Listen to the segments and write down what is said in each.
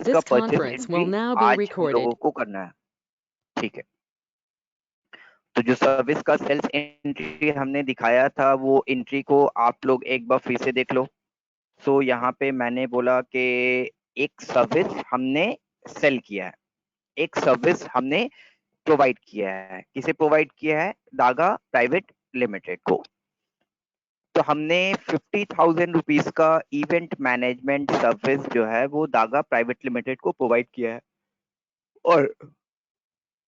का This purchase conference will entry now be आज हम लोगों recorded. को करना है। ठीक है, तो जो सर्विस का सेल्स एंट्री हमने दिखाया था वो एंट्री को आप लोग एक बार फिर से देख लो। सो यहाँ पे मैंने बोला कि एक सर्विस हमने सेल किया है, एक सर्विस हमने प्रोवाइड किया है। किसे प्रोवाइड किया है? दागा प्राइवेट लिमिटेड को। तो हमने 50,000 रुपीज का इवेंट मैनेजमेंट सर्विस जो है वो दागा प्राइवेट लिमिटेड को प्रोवाइड किया है और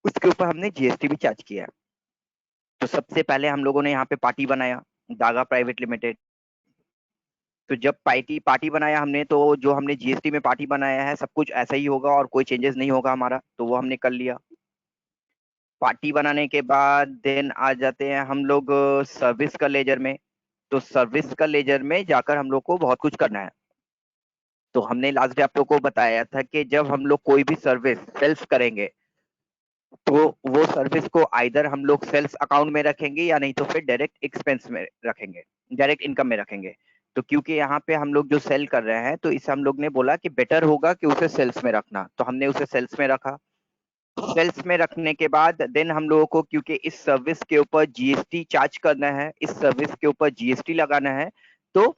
उसके ऊपर हमने जीएसटी भी चार्ज किया है। तो सबसे पहले हम लोगों ने यहाँ पे पार्टी बनाया दागा प्राइवेट लिमिटेड। तो जब पार्टी बनाया हमने, तो जो हमने जीएसटी में पार्टी बनाया है सब कुछ ऐसा ही होगा और कोई चेंजेस नहीं होगा हमारा, तो वो हमने कर लिया। पार्टी बनाने के बाद देन आ जाते हैं हम लोग सर्विस का लेजर में। तो सर्विस का लेजर में जाकर हम लोग को बहुत कुछ करना है। तो हमने लास्ट डे आप लोग को बताया था कि जब हम लोग कोई भी सर्विस सेल्स करेंगे तो वो सर्विस को आइदर हम लोग सेल्स अकाउंट में रखेंगे या नहीं तो फिर डायरेक्ट एक्सपेंस में रखेंगे, डायरेक्ट इनकम में रखेंगे। तो क्योंकि यहाँ पे हम लोग जो सेल कर रहे हैं तो इसे हम लोग ने बोला कि बेटर होगा कि उसे सेल्स में रखना, तो हमने उसे सेल्स में रखा। सेल्स में रखने के बाद देन हम लोगों को, क्योंकि इस सर्विस के ऊपर जीएसटी चार्ज करना है, इस सर्विस के ऊपर जीएसटी लगाना है, तो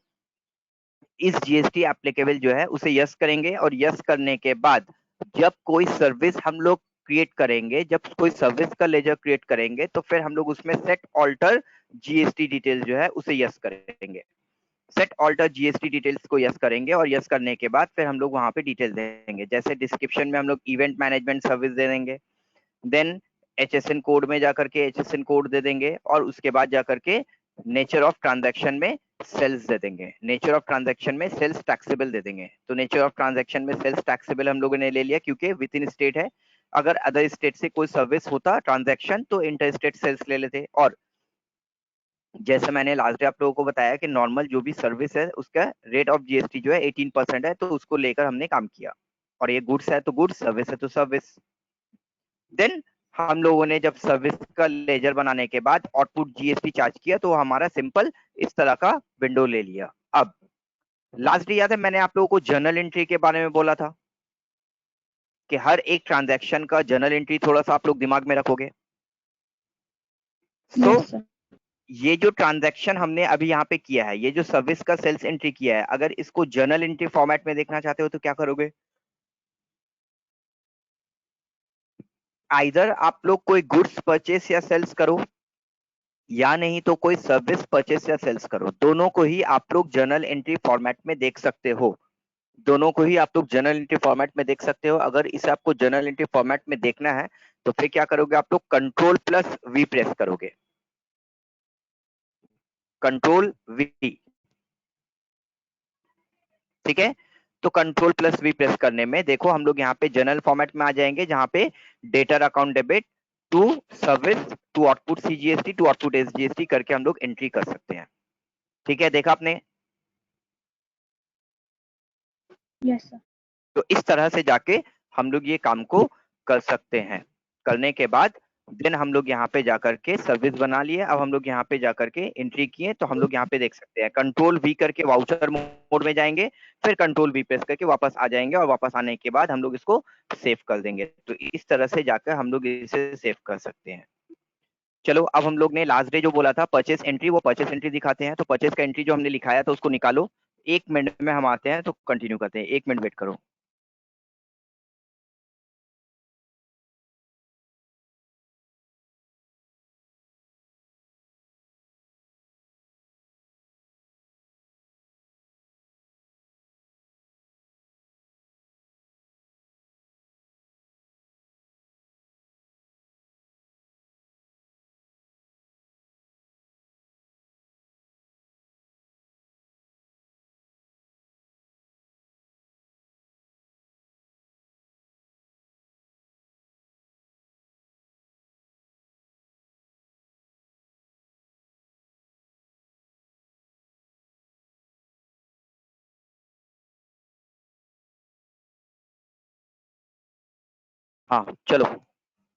इस जीएसटी एप्लीकेबल जो है उसे यस करेंगे। और यस करने के बाद जब कोई सर्विस हम लोग क्रिएट करेंगे, जब कोई सर्विस का लेजर क्रिएट करेंगे तो फिर हम लोग उसमें सेट ऑल्टर जीएसटी डिटेल जो है उसे यस करेंगे। सेट ऑल्टर जीएसटी डिटेल्स को यस करेंगे और यस करने के बाद फिर हम लोग वहां पे डिटेल देंगे। जैसे डिस्क्रिप्शन में हम लोग इवेंट मैनेजमेंट सर्विस दे देंगे, देन एचएसएन कोड में जाकर के एचएसएन कोड दे देंगे और उसके बाद जाकर के नेचर ऑफ ट्रांजैक्शन में सेल्स दे देंगे, नेचर ऑफ ट्रांजैक्शन में सेल्स टैक्सेबल दे देंगे। तो नेचर ऑफ ट्रांजैक्शन में सेल्स टैक्सेबल हम लोगों ने ले लिया क्योंकि विद इन स्टेट है, अगर अदर स्टेट से कोई सर्विस होता ट्रांजैक्शन तो इंटर स्टेट सेल्स ले लेते। और जैसे मैंने लास्ट डे आप लोगों को बताया कि नॉर्मल जो भी सर्विस है उसका रेट ऑफ जीएसटी जो है 18% है, तो उसको लेकर हमने काम किया। और ये गुड्स है तो गुड्स, सर्विस है तो सर्विस। देन हम लोगों ने जब सर्विस का लेजर बनाने के बाद आउटपुट जीएसटी चार्ज किया तो हमारा सिंपल इस तरह का विंडो ले लिया। अब लास्ट डे याद है मैंने आप लोगों को जर्नल एंट्री के बारे में बोला था कि हर एक ट्रांजैक्शन का जर्नल एंट्री थोड़ा सा आप लोग दिमाग में रखोगे। सो ये जो ट्रांजैक्शन हमने अभी यहाँ पे किया है, ये जो सर्विस का सेल्स एंट्री किया है, अगर इसको जर्नल एंट्री फॉर्मेट में देखना चाहते हो तो क्या करोगे? आइदर आप लोग कोई गुड्स परचेस या सेल्स करो या नहीं तो कोई सर्विस परचेस या सेल्स करो, दोनों को ही आप लोग जर्नल एंट्री फॉर्मेट में देख सकते हो। दोनों को ही आप लोग जर्नल एंट्री फॉर्मेट में देख सकते हो। अगर इसे आपको जर्नल एंट्री फॉर्मेट में देखना है तो फिर क्या करोगे आप लोग? कंट्रोल प्लस वी प्रेस करोगे, कंट्रोल वी। ठीक है, तो कंट्रोल प्लस वी प्रेस करने में देखो हम लोग यहाँ पे जर्नल फॉर्मेट में आ जाएंगे जहां पे debtor account debit to service to output CGST to output SGST करके हम लोग एंट्री कर सकते हैं। ठीक है, देखा आपने? Yes sir. तो इस तरह से जाके हम लोग ये काम को कर सकते हैं। करने के बाद देन हम लोग यहाँ पे जाकर के सर्विस बना लिए। अब हम लोग यहाँ पे जाकर के एंट्री किए तो हम लोग यहाँ पे देख सकते हैं कंट्रोल वी करके वाउचर मोड में जाएंगे, फिर कंट्रोल वी प्रेस करके वापस आ जाएंगे और वापस आने के बाद हम लोग इसको सेव कर देंगे। तो इस तरह से जाकर हम लोग इसे सेव कर सकते हैं। चलो अब हम लोग ने लास्ट डे जो बोला था परचेस एंट्री, वो परचेस एंट्री दिखाते हैं। तो परचेस का एंट्री जो हमने लिखाया था उसको निकालो। 1 मिनट में हम आते हैं तो कंटिन्यू करते हैं, 1 मिनट वेट करो। हाँ चलो,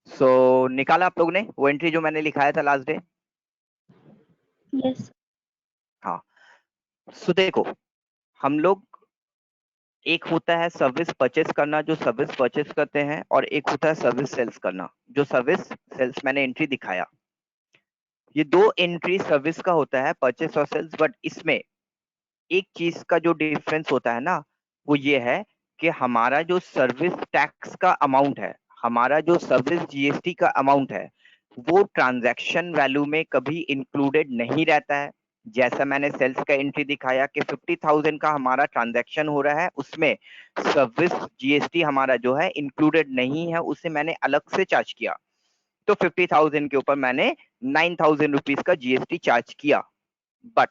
सो निकाला आप लोग ने वो एंट्री जो मैंने लिखाया था लास्ट डे? यस। हाँ, सो देखो हम लोग एक होता है सर्विस परचेस करना, जो सर्विस परचेस करते हैं, और एक होता है सर्विस सेल्स करना, जो सर्विस सेल्स मैंने एंट्री दिखाया। ये दो एंट्री सर्विस का होता है, परचेस और सेल्स। बट इसमें एक चीज का जो डिफरेंस होता है ना, वो ये है कि हमारा जो सर्विस टैक्स का अमाउंट है, हमारा जो सर्विस जीएसटी का अमाउंट है, वो ट्रांजैक्शन वैल्यू में कभी इंक्लूडेड नहीं रहता है। जैसा मैंने सेल्स का एंट्री दिखाया कि 50,000 का हमारा ट्रांजैक्शन हो रहा है, उसमें सर्विस जीएसटी हमारा जो है इंक्लूडेड नहीं है, उसे मैंने अलग से चार्ज किया। तो 50,000 के ऊपर मैंने 9,000 रुपीज का जीएसटी चार्ज किया। बट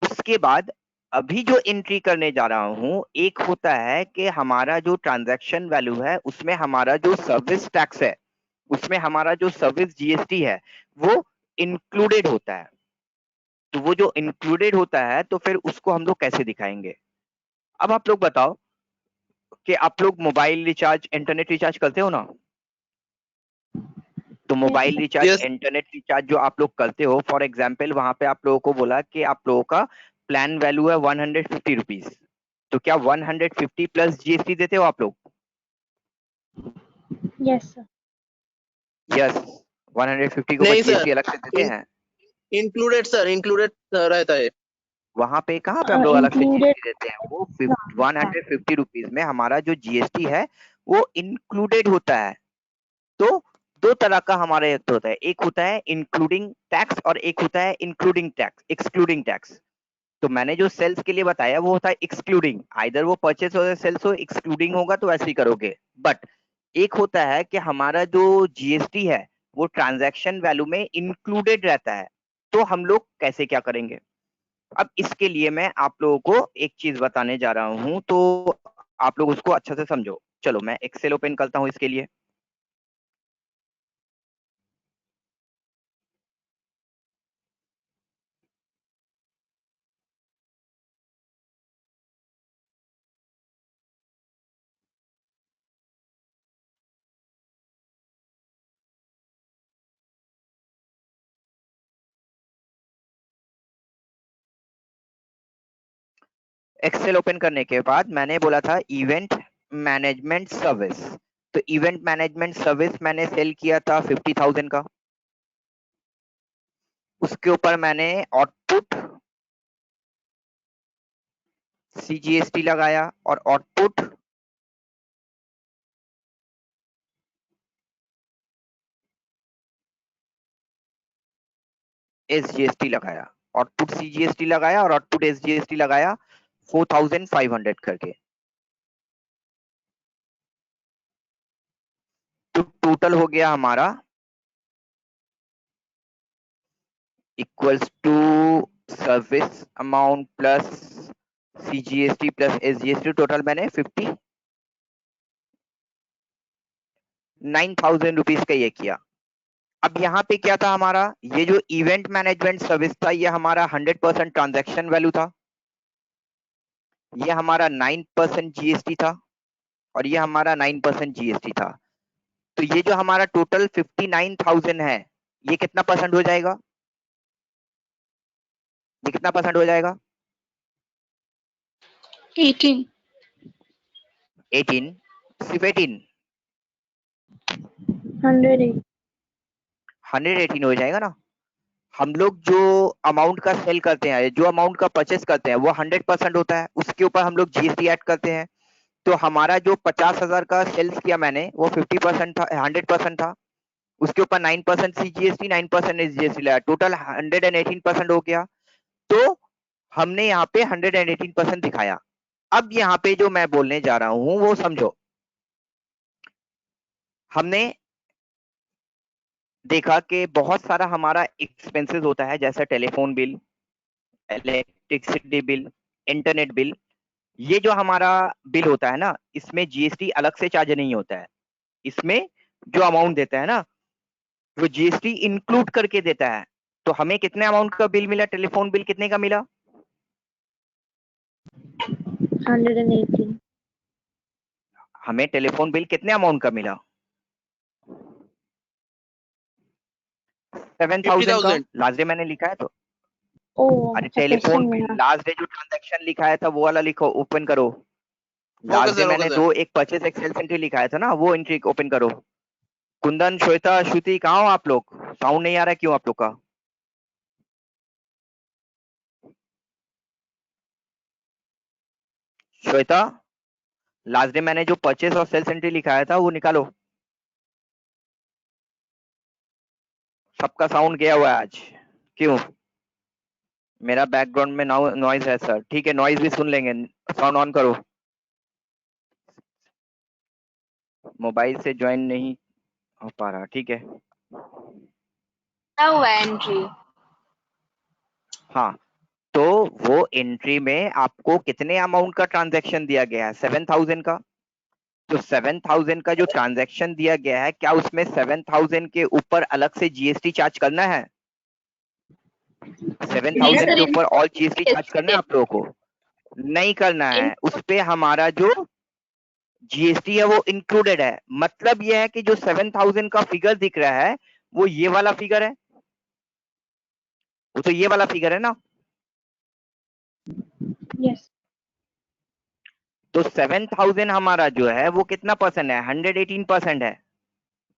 उसके बाद अभी जो एंट्री करने जा रहा हूं, एक होता है कि हमारा जो ट्रांजैक्शन वैल्यू है, उसमें हमारा जो सर्विस टैक्स है, उसमें हमारा जो सर्विस जीएसटी है, वो इंक्लूडेड होता है। तो वो जो इंक्लूडेड होता है, तो फिर उसको हम लोग कैसे दिखाएंगे? अब आप लोग बताओ कि आप लोग मोबाइल रिचार्ज, इंटरनेट रिचार्ज करते हो ना? तो mobile recharge, yes internet recharge जो आप लोग करते हो, फॉर एग्जाम्पल वहां पे आप लोगों को बोला कि आप लोगों का प्लान वैल्यू है 150 रुपीज, तो क्या 150 प्लस जीएसटी देते हो आप लोग? Yes, sir. यस, 150 के ऊपर नहीं सर, जीएसटी अलग से देते हैं। इंक्लूडेड सर, इंक्लूडेड रहता है। वहां पे कहाँ पे हम लोग अलग से Included. जीएसटी देते हैं? वो हाँ, 150 रुपीज में हमारा जो जीएसटी है, वो इंक्लूडेड होता है। तो दो तरह का हमारा एक होता है, एक होता है इंक्लूडिंग टैक्स और एक होता है इंक्लूडिंग टैक्स, एक्सक्लूडिंग टैक्स। तो मैंने जो सेल्स के लिए बताया वो होता है एक्सक्लूडिंग, आइदर वो परचेस हो या सेल्स हो, एक्सक्लूडिंग होगा तो ऐसे ही करोगे। बट एक होता है कि हमारा जो जीएसटी है, वो ट्रांजैक्शन वैल्यू में इंक्लूडेड रहता है। तो हम लोग कैसे क्या करेंगे? अब इसके लिए मैं आप लोगों को एक चीज बताने जा रहा हूं, तो आप लोग उसको अच्छे से समझो। चलो मैं एक्सेल ओपन करता हूं इसके लिए। एक्सेल ओपन करने के बाद मैंने बोला था इवेंट मैनेजमेंट सर्विस। तो इवेंट मैनेजमेंट सर्विस मैंने सेल किया था 50,000 का। उसके ऊपर मैंने आउटपुट सीजीएसटी लगाया और आउटपुट एसजीएसटी लगाया। आउटपुट सीजीएसटी लगाया और आउटपुट एसजीएसटी लगाया 4,500 करके। तो टोटल हो गया हमारा equals to service amount plus CGST plus SGST, total मैंने 59,000 रुपीज का ये किया। अब यहाँ पे क्या था हमारा, ये जो इवेंट मैनेजमेंट सर्विस था, ये हमारा 100% ट्रांजैक्शन वैल्यू था, ये हमारा 9% जीएसटी था, और ये हमारा 9% जीएसटी था। तो ये जो हमारा टोटल 59,000 है, ये कितना परसेंट हो जाएगा? ये कितना परसेंट हो जाएगा? 18. 18? सिर्फ 18? 108. 118 हो जाएगा ना। हम लोग जो अमाउंट का सेल करते हैं, जो अमाउंट का परचेस करते हैं, वो 100% होता है, उसके ऊपर हम लोग जीएसटी ऐड करते हैं। तो हमारा जो 50,000 का सेल्स किया मैंने, वो 50% था, 100% था। उसके ऊपर 9% सीजीएसटी, 9% एसजीएसटी लगा, टोटल 118% हो गया। तो हमने यहाँ पे 118% दिखाया। अब यहाँ पे जो मैं बोलने जा रहा हूं वो समझो। हमने देखा कि बहुत सारा हमारा एक्सपेंसेस होता है, जैसा telephone bill, electricity bill, internet bill. ये जो हमारा बिल होता है ना, इसमें जीएसटी अलग से चार्ज नहीं होता है। इसमें जो अमाउंट देता है ना, वो जीएसटी इंक्लूड करके देता है। तो हमें कितने अमाउंट का बिल मिला? टेलीफोन बिल कितने का मिला? 118. हमें टेलीफोन बिल कितने अमाउंट का मिला? 7,000 का। 50,000। लास्ट डे मैंने लिखा है तो। Oh, अरे अच्छा टेलीफोन क्वेश्चन में बिल ना. लास्ट डे जो ट्रांजैक्शन लिखा है था, वो वाला लिखो, ओपन करो। लास्ट डे सर, मैंने ओके सर। दो एक परचेस एक्सेल एंट्री लिखाया था ना, वो एंट्री ओपन करो। कुंदन, श्वेता, श्रुति, कहाँ हो आप लोग? साउंड नहीं आ रहा है क्यों आप लोग का? श्वेता, लास्ट डे मैंने जो परचेस और सेल्स एंट्री लिखाया था वो निकालो। सबका साउंड गया हुआ है आज, क्यों? मेरा बैकग्राउंड में नॉइज है सर। ठीक है, नॉइज भी सुन लेंगे, साउंड ऑन करो। मोबाइल से ज्वाइन नहीं हो पा रहा, ठीक है। हुआ एंट्री। हाँ, तो वो एंट्री में आपको कितने अमाउंट का ट्रांजैक्शन दिया गया है? 7000 का। तो 7000 का जो ट्रांजैक्शन दिया गया है, क्या उसमें 7000 के ऊपर अलग से जीएसटी चार्ज करना है? 7000 के ऊपर और जीएसटी चार्ज करना है आप लोगों को? नहीं करना है। उस पे हमारा जो जीएसटी है वो इंक्लूडेड है। मतलब यह है कि जो 7000 का फिगर दिख रहा है वो ये वाला फिगर है, वो तो ये वाला फिगर है ना। यस। तो 7000 हमारा जो है वो कितना परसेंट है? 118% है।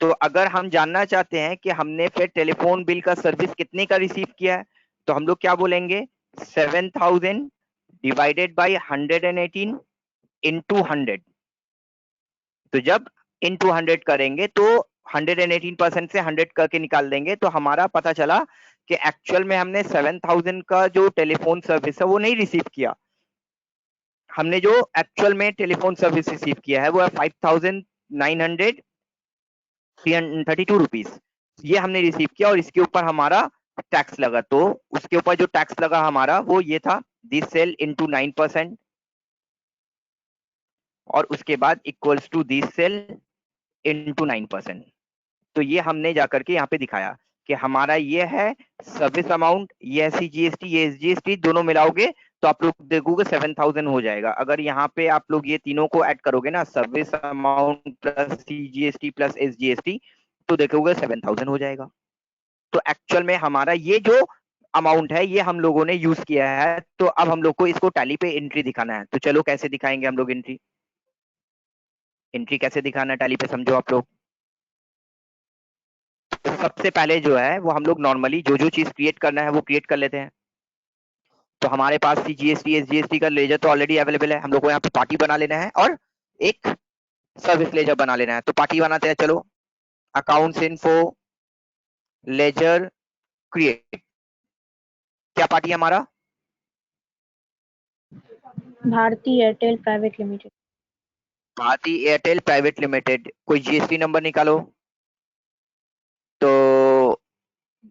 तो अगर हम जानना चाहते हैं कि हमने फिर टेलीफोन बिल का सर्विस कितने का रिसीव किया है, तो हम लोग क्या बोलेंगे? 7000 डिवाइडेड बाई 118 इंटू 100। तो जब इंटू 100 करेंगे तो 118% से 100 करके निकाल देंगे, तो हमारा पता चला कि एक्चुअल में हमने 7000 का जो टेलीफोन सर्विस है वो नहीं रिसीव किया। हमने जो एक्चुअल में टेलीफोन सर्विस रिसीव किया है वो है 5932 रुपीज। ये हमने रिसीव किया और इसके ऊपर हमारा टैक्स लगा। तो उसके ऊपर जो टैक्स लगा हमारा वो ये था, दिस सेल इंटू 9%, और उसके बाद equals to this sale into 9%। तो ये हमने जाकर के यहाँ पे दिखाया कि हमारा ये है सर्विस अमाउंट, ये है सीजीएसटी, ये एसजीएसटी, दोनों मिलाओगे तो आप लोग देखोगे 7000 हो जाएगा। अगर यहाँ पे आप लोग ये तीनों को ऐड करोगे ना, service amount plus CGST plus SGST, तो देखोगे 7000 हो जाएगा। तो एक्चुअल में हमारा ये जो अमाउंट है ये हम लोगों ने यूज किया है। तो अब हम लोग को इसको टैली पे एंट्री दिखाना है। तो चलो कैसे दिखाएंगे हम लोग एंट्री? एंट्री कैसे दिखाना है टैली पे, समझो आप लोग। तो सबसे पहले जो है वो हम लोग नॉर्मली जो जो चीज क्रिएट करना है वो क्रिएट कर लेते हैं। तो हमारे पास सीजीएसटी एसजीएसटी का लेजर तो ऑलरेडी अवेलेबल है। हम लोग को यहाँ पे पार्टी बना लेना है और एक सर्विस लेजर बना लेना है। तो पार्टी बनाते हैं, चलो। Accounts info ledger create. क्या पार्टी है हमारा? Bharti Airtel private limited. Bharti Airtel private limited. कोई जीएसटी नंबर निकालो। तो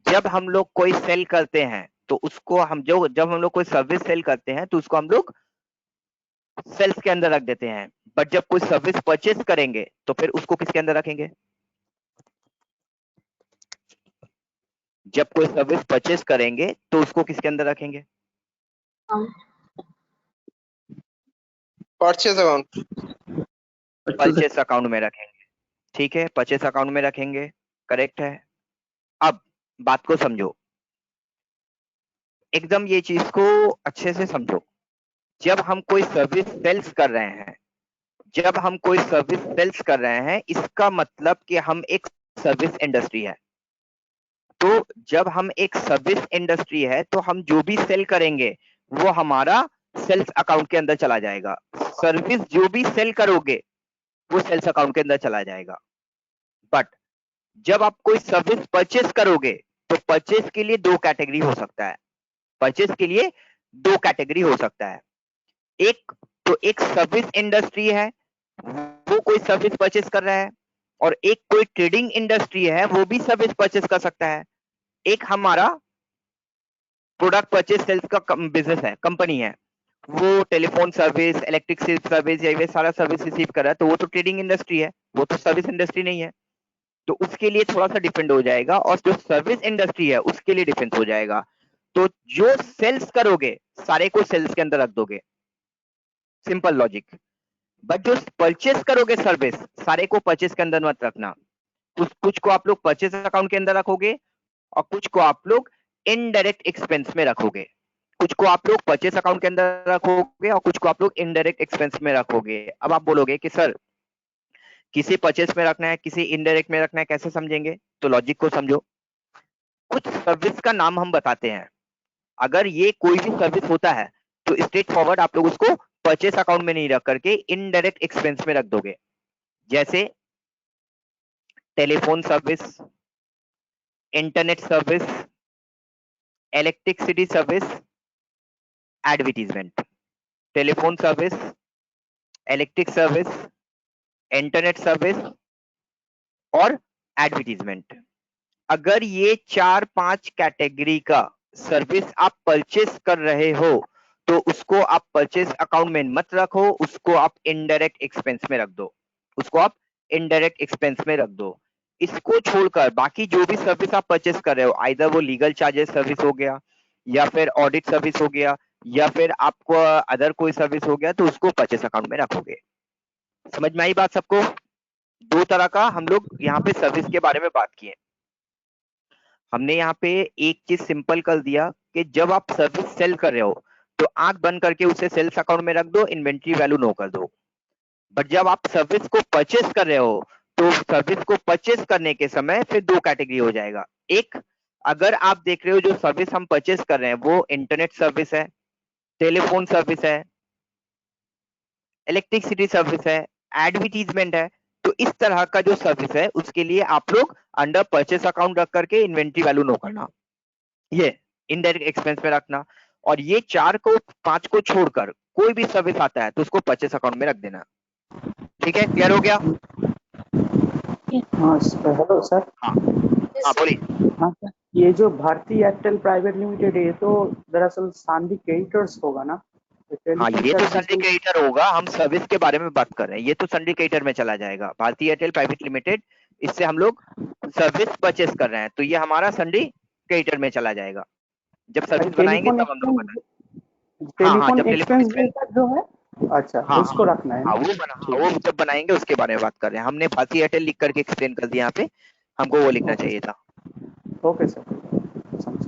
जब हम लोग कोई सेल करते हैं तो उसको हम जो जब हम लोग कोई सर्विस सेल करते हैं तो उसको हम लोग सेल्स के अंदर रख देते हैं। बट जब कोई सर्विस परचेस करेंगे तो फिर उसको किसके अंदर रखेंगे? जब कोई सर्विस परचेस करेंगे तो उसको किसके अंदर रखेंगे? Purchase account. परचेस अकाउंट में रखेंगे। ठीक है, परचेस अकाउंट में रखेंगे, करेक्ट है। अब बात को समझो, एकदम ये चीज को अच्छे से समझो। जब हम कोई सर्विस सेल्स कर रहे हैं, जब हम कोई सर्विस सेल्स कर रहे हैं, इसका मतलब कि हम एक सर्विस इंडस्ट्री है। तो जब हम एक सर्विस इंडस्ट्री है तो हम जो भी सेल करेंगे वो हमारा सेल्स अकाउंट के अंदर चला जाएगा। सर्विस जो भी सेल करोगे वो सेल्स अकाउंट के अंदर चला जाएगा। बट जब आप कोई सर्विस परचेस करोगे तो परचेस के लिए दो कैटेगरी हो सकता है। परचेस के लिए दो कैटेगरी हो सकता है। एक तो एक सर्विस इंडस्ट्री है, वो कोई सर्विस परचेस कर रहा है, और एक कोई ट्रेडिंग इंडस्ट्री है, वो भी सर्विस परचेस कर सकता है। एक हमारा प्रोडक्ट परचेस सेल्स का बिजनेस है, कंपनी है, वो टेलीफोन सर्विस, इलेक्ट्रिक सर्विस, ये सारा सर्विस रिसीव कर रहा है, तो वो तो ट्रेडिंग इंडस्ट्री है, वो तो सर्विस इंडस्ट्री नहीं है। तो उसके लिए थोड़ा सा डिफरेंट हो जाएगा, और जो सर्विस इंडस्ट्री है उसके लिए डिफरेंट हो जाएगा। तो जो सेल्स करोगे सारे को सेल्स के अंदर रख दोगे, सिंपल लॉजिक। बट जो परचेस करोगे सर्विस, सारे को परचेस के अंदर मत रखना। कुछ को आप लोग परचेस अकाउंट के अंदर रखोगे और कुछ को आप लोग इनडायरेक्ट एक्सपेंस में रखोगे। कुछ को आप लोग परचेस अकाउंट के अंदर रखोगे और कुछ को आप लोग इनडायरेक्ट एक्सपेंस में रखोगे। अब आप बोलोगे कि सर किसी परचेस में रखना है, किसी इनडायरेक्ट में रखना है, कैसे समझेंगे? तो लॉजिक को समझो। कुछ सर्विस का नाम हम बताते हैं, अगर ये कोई भी सर्विस होता है तो स्ट्रेट फॉरवर्ड आप लोग उसको परचेस अकाउंट में नहीं रख करके इनडायरेक्ट एक्सपेंस में रख दोगे। जैसे telephone service, internet service, electricity service, advertisement. Telephone service, electric service, internet service और एडवर्टीजमेंट। अगर ये 4-5 कैटेगरी का सर्विस आप परचेस कर रहे हो तो उसको आप परचेस अकाउंट में मत रखो, उसको आप इनडायरेक्ट एक्सपेंस में रख दो, उसको आप इनडायरेक्ट एक्सपेंस में रख दो। इसको छोड़कर बाकी जो भी सर्विस आप परचेस कर रहे हो, आइदर वो लीगल चार्जेस सर्विस हो गया या फिर ऑडिट सर्विस हो गया या फिर आपको अदर कोई सर्विस हो गया, तो उसको परचेस अकाउंट में रखोगे। समझ में आई बात सबको? दो तरह का हम लोग यहाँ पे सर्विस के बारे में बात किए। हमने यहाँ पे एक चीज सिंपल कर दिया कि जब आप सर्विस सेल कर रहे हो तो आंख बंद करके उसे सेल्स अकाउंट में रख दो, इन्वेंट्री वैल्यू नो कर दो। बट जब आप सर्विस को परचेस कर रहे हो तो सर्विस को परचेस करने के समय फिर दो कैटेगरी हो जाएगा। एक, अगर आप देख रहे हो जो सर्विस हम परचेस कर रहे हैं वो इंटरनेट सर्विस है, टेलीफोन सर्विस है, इलेक्ट्रिसिटी सर्विस है, एडवर्टीजमेंट है, तो इस तरह का जो सर्विस है उसके लिए आप लोग अंडर परचेस अकाउंट रख करके इन्वेंट्री वैल्यू नो करना, ये इनडायरेक्ट एक्सपेंस में रखना। और ये 4-5 को छोड़कर कोई भी सर्विस आता है तो उसको परचेस अकाउंट में रख देना। ठीक है, क्लियर हो गया? हाँ हेलो सर। हाँ हाँ बोलिए। हाँ सर, ये जो भारती एयरटेल प्राइवेट लिमिटेड है ये तो दरअसल सांडी क्रेडिटर्स होगा ना? हाँ, ये तो सिंडिकेटर होगा, हम सर्विस के बारे में बात कर रहे हैं, ये तो सिंडिकेटर में चला जाएगा। भारतीय एयरटेल प्राइवेट लिमिटेड, इससे हम लोग सर्विस परचेस कर रहे हैं तो ये हमारा सिंडिकेटर में चला जाएगा। जब सर्विस बनाएंगे तब हम लोग बताएंगे। हाँ हाँ, जब टेलीफोन एक्सपेंस जो है, अच्छा हाँ उसको रखना है। हाँ, वो जब बनाएंगे उसके बारे में बात कर रहे हैं। हमने भारतीय एयरटेल लिख करके एक्सप्लेन कर दिया, यहाँ पे हमको वो लिखना चाहिए था। ओके सर, समझ।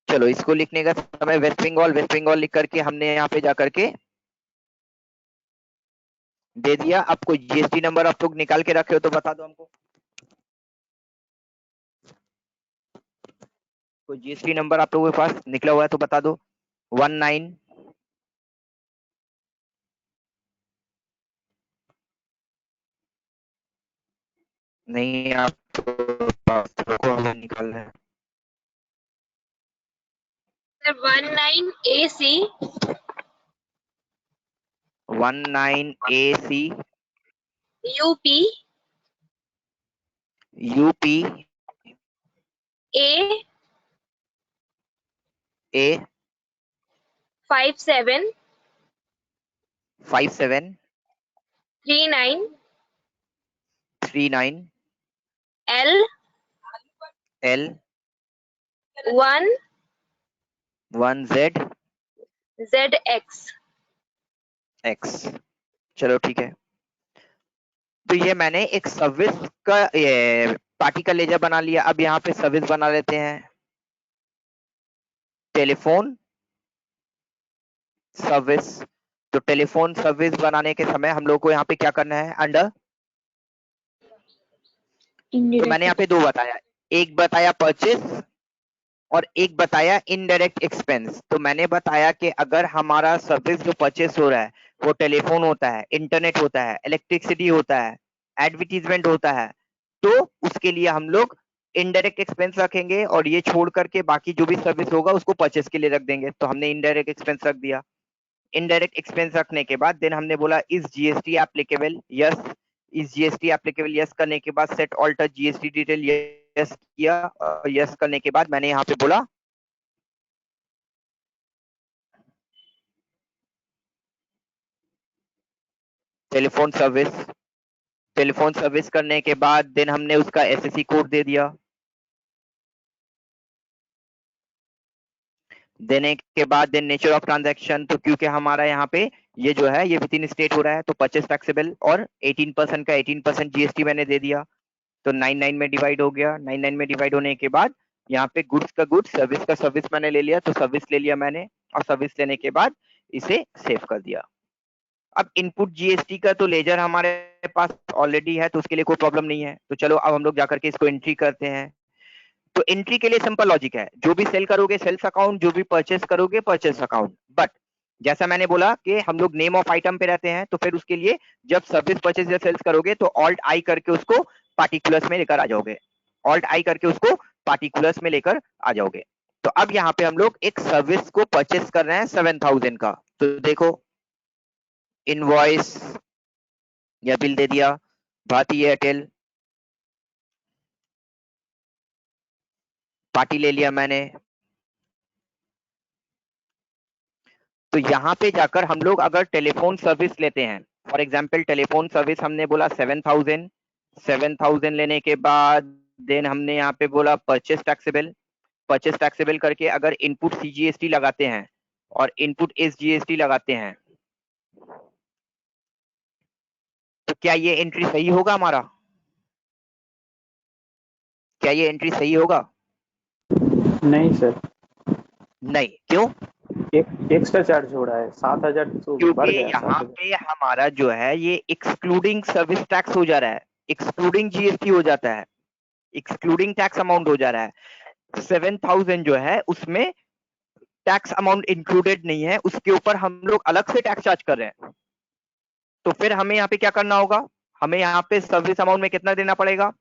चलो, इसको लिखने का समय वेस्ट बंगाल लिख करके हमने यहाँ पे जा करके दे दिया। अब कोई जीएसटी नंबर आप लोग निकाल के रखे हो तो बता दो हमको। कोई जीएसटी नंबर आप लोगों के पास निकला हुआ है तो बता दो। 19 नहीं, आप को हमें निकालना है। Sir 19AC 19AC UP A A 57 39 39 L L 1 Z ZX। X। चलो ठीक है, तो ये मैंने एक सर्विस का पार्टी का लेजर बना लिया। अब यहाँ पे सर्विस बना लेते हैं, टेलीफोन सर्विस। तो टेलीफोन सर्विस बनाने के समय हम लोग को यहाँ पे क्या करना है? अंडर, तो मैंने यहाँ पे दो बताया, एक बताया परचेस और एक बताया इनडायरेक्ट एक्सपेंस। तो मैंने बताया कि अगर हमारा सर्विस जो परचेस हो रहा है वो टेलीफोन होता है, इंटरनेट होता है, इलेक्ट्रिसिटी होता है, एडवर्टीजमेंट होता है, तो उसके लिए हम लोग इनडायरेक्ट एक्सपेंस रखेंगे और ये छोड़ करके बाकी जो भी सर्विस होगा उसको परचेस के लिए रख देंगे। तो हमने इनडायरेक्ट एक्सपेंस रख दिया। इनडायरेक्ट एक्सपेंस रखने के बाद देन हमने बोला is GST applicable, yes. Is GST applicable, yes करने के बाद set alter GST detail, yes किया। और यस करने के बाद मैंने यहाँ पे बोला टेलीफोन सर्विस। टेलीफोन सर्विस करने के बाद देन हमने उसका एसएससी कोड दे दिया। देने के बाद देन नेचर ऑफ ट्रांजैक्शन, तो क्योंकि हमारा यहाँ पे ये जो है ये विद इन स्टेट हो रहा है तो परचेस टैक्सेबल और 18% का 18% जीएसटी मैंने दे दिया। तो 99 में डिवाइड हो गया। 99 में डिवाइड होने के बाद यहाँ पे गुड्स का गुड्स, सर्विस का सर्विस मैंने ले लिया, तो सर्विस ले लिया मैंने, और सर्विस लेने के बाद इसे सेव कर दिया। अब इनपुट जीएसटी का तो लेजर हमारे पास ऑलरेडी है, तो उसके लिए कोई प्रॉब्लम नहीं है। तो चलो अब हम लोग जाकर के इसको एंट्री करते हैं। तो एंट्री के लिए सिंपल लॉजिक है, जो भी सेल करोगे सेल्स अकाउंट, जो भी परचेस करोगे परचेस अकाउंट। बट जैसा मैंने बोला कि हम लोग नेम ऑफ आइटम पे रहते हैं, तो फिर उसके लिए जब सर्विस परचेस या सेल्स करोगे तो ऑल्ट आई करके उसको पार्टिकुलर्स में लेकर आ जाओगे, ऑल्ट आई करके उसको पार्टिकुलर्स में लेकर आ जाओगे। तो अब यहाँ पे हम लोग एक सर्विस को परचेस कर रहे हैं 7000 का। तो देखो इनवॉइस या बिल दे दिया भारती एयरटेल, पार्टी ले लिया मैंने। तो यहाँ पे जाकर हम लोग अगर टेलीफोन सर्विस लेते हैं, फॉर एग्जांपल टेलीफोन सर्विस हमने बोला 7000 लेने के बाद देन हमने यहाँ पे बोला परचेस टैक्सेबल करके अगर इनपुट सीजीएसटी लगाते हैं और इनपुट एसजीएसटी लगाते हैं, तो क्या ये एंट्री सही होगा हमारा? क्या ये एंट्री सही होगा? नहीं सर, नहीं, क्यों? एक एक्स्ट्रा चार्ज हो रहा है 7000 तो बढ़ क्योंकि गया यहाँ 7000। पे हमारा जो है ये एक्सक्लूडिंग सर्विस टैक्स हो जा रहा है, एक्सक्लूडिंग जीएसटी हो जाता है, एक्सक्लूडिंग टैक्स अमाउंट हो जा रहा है। 7000 जो है उसमें टैक्स अमाउंट इंक्लूडेड नहीं है, उसके ऊपर हम लोग अलग से टैक्स चार्ज कर रहे हैं। तो फिर हमें यहाँ पे क्या करना होगा, हमें यहाँ पे सर्विस अमाउंट में कितना देना पड़ेगा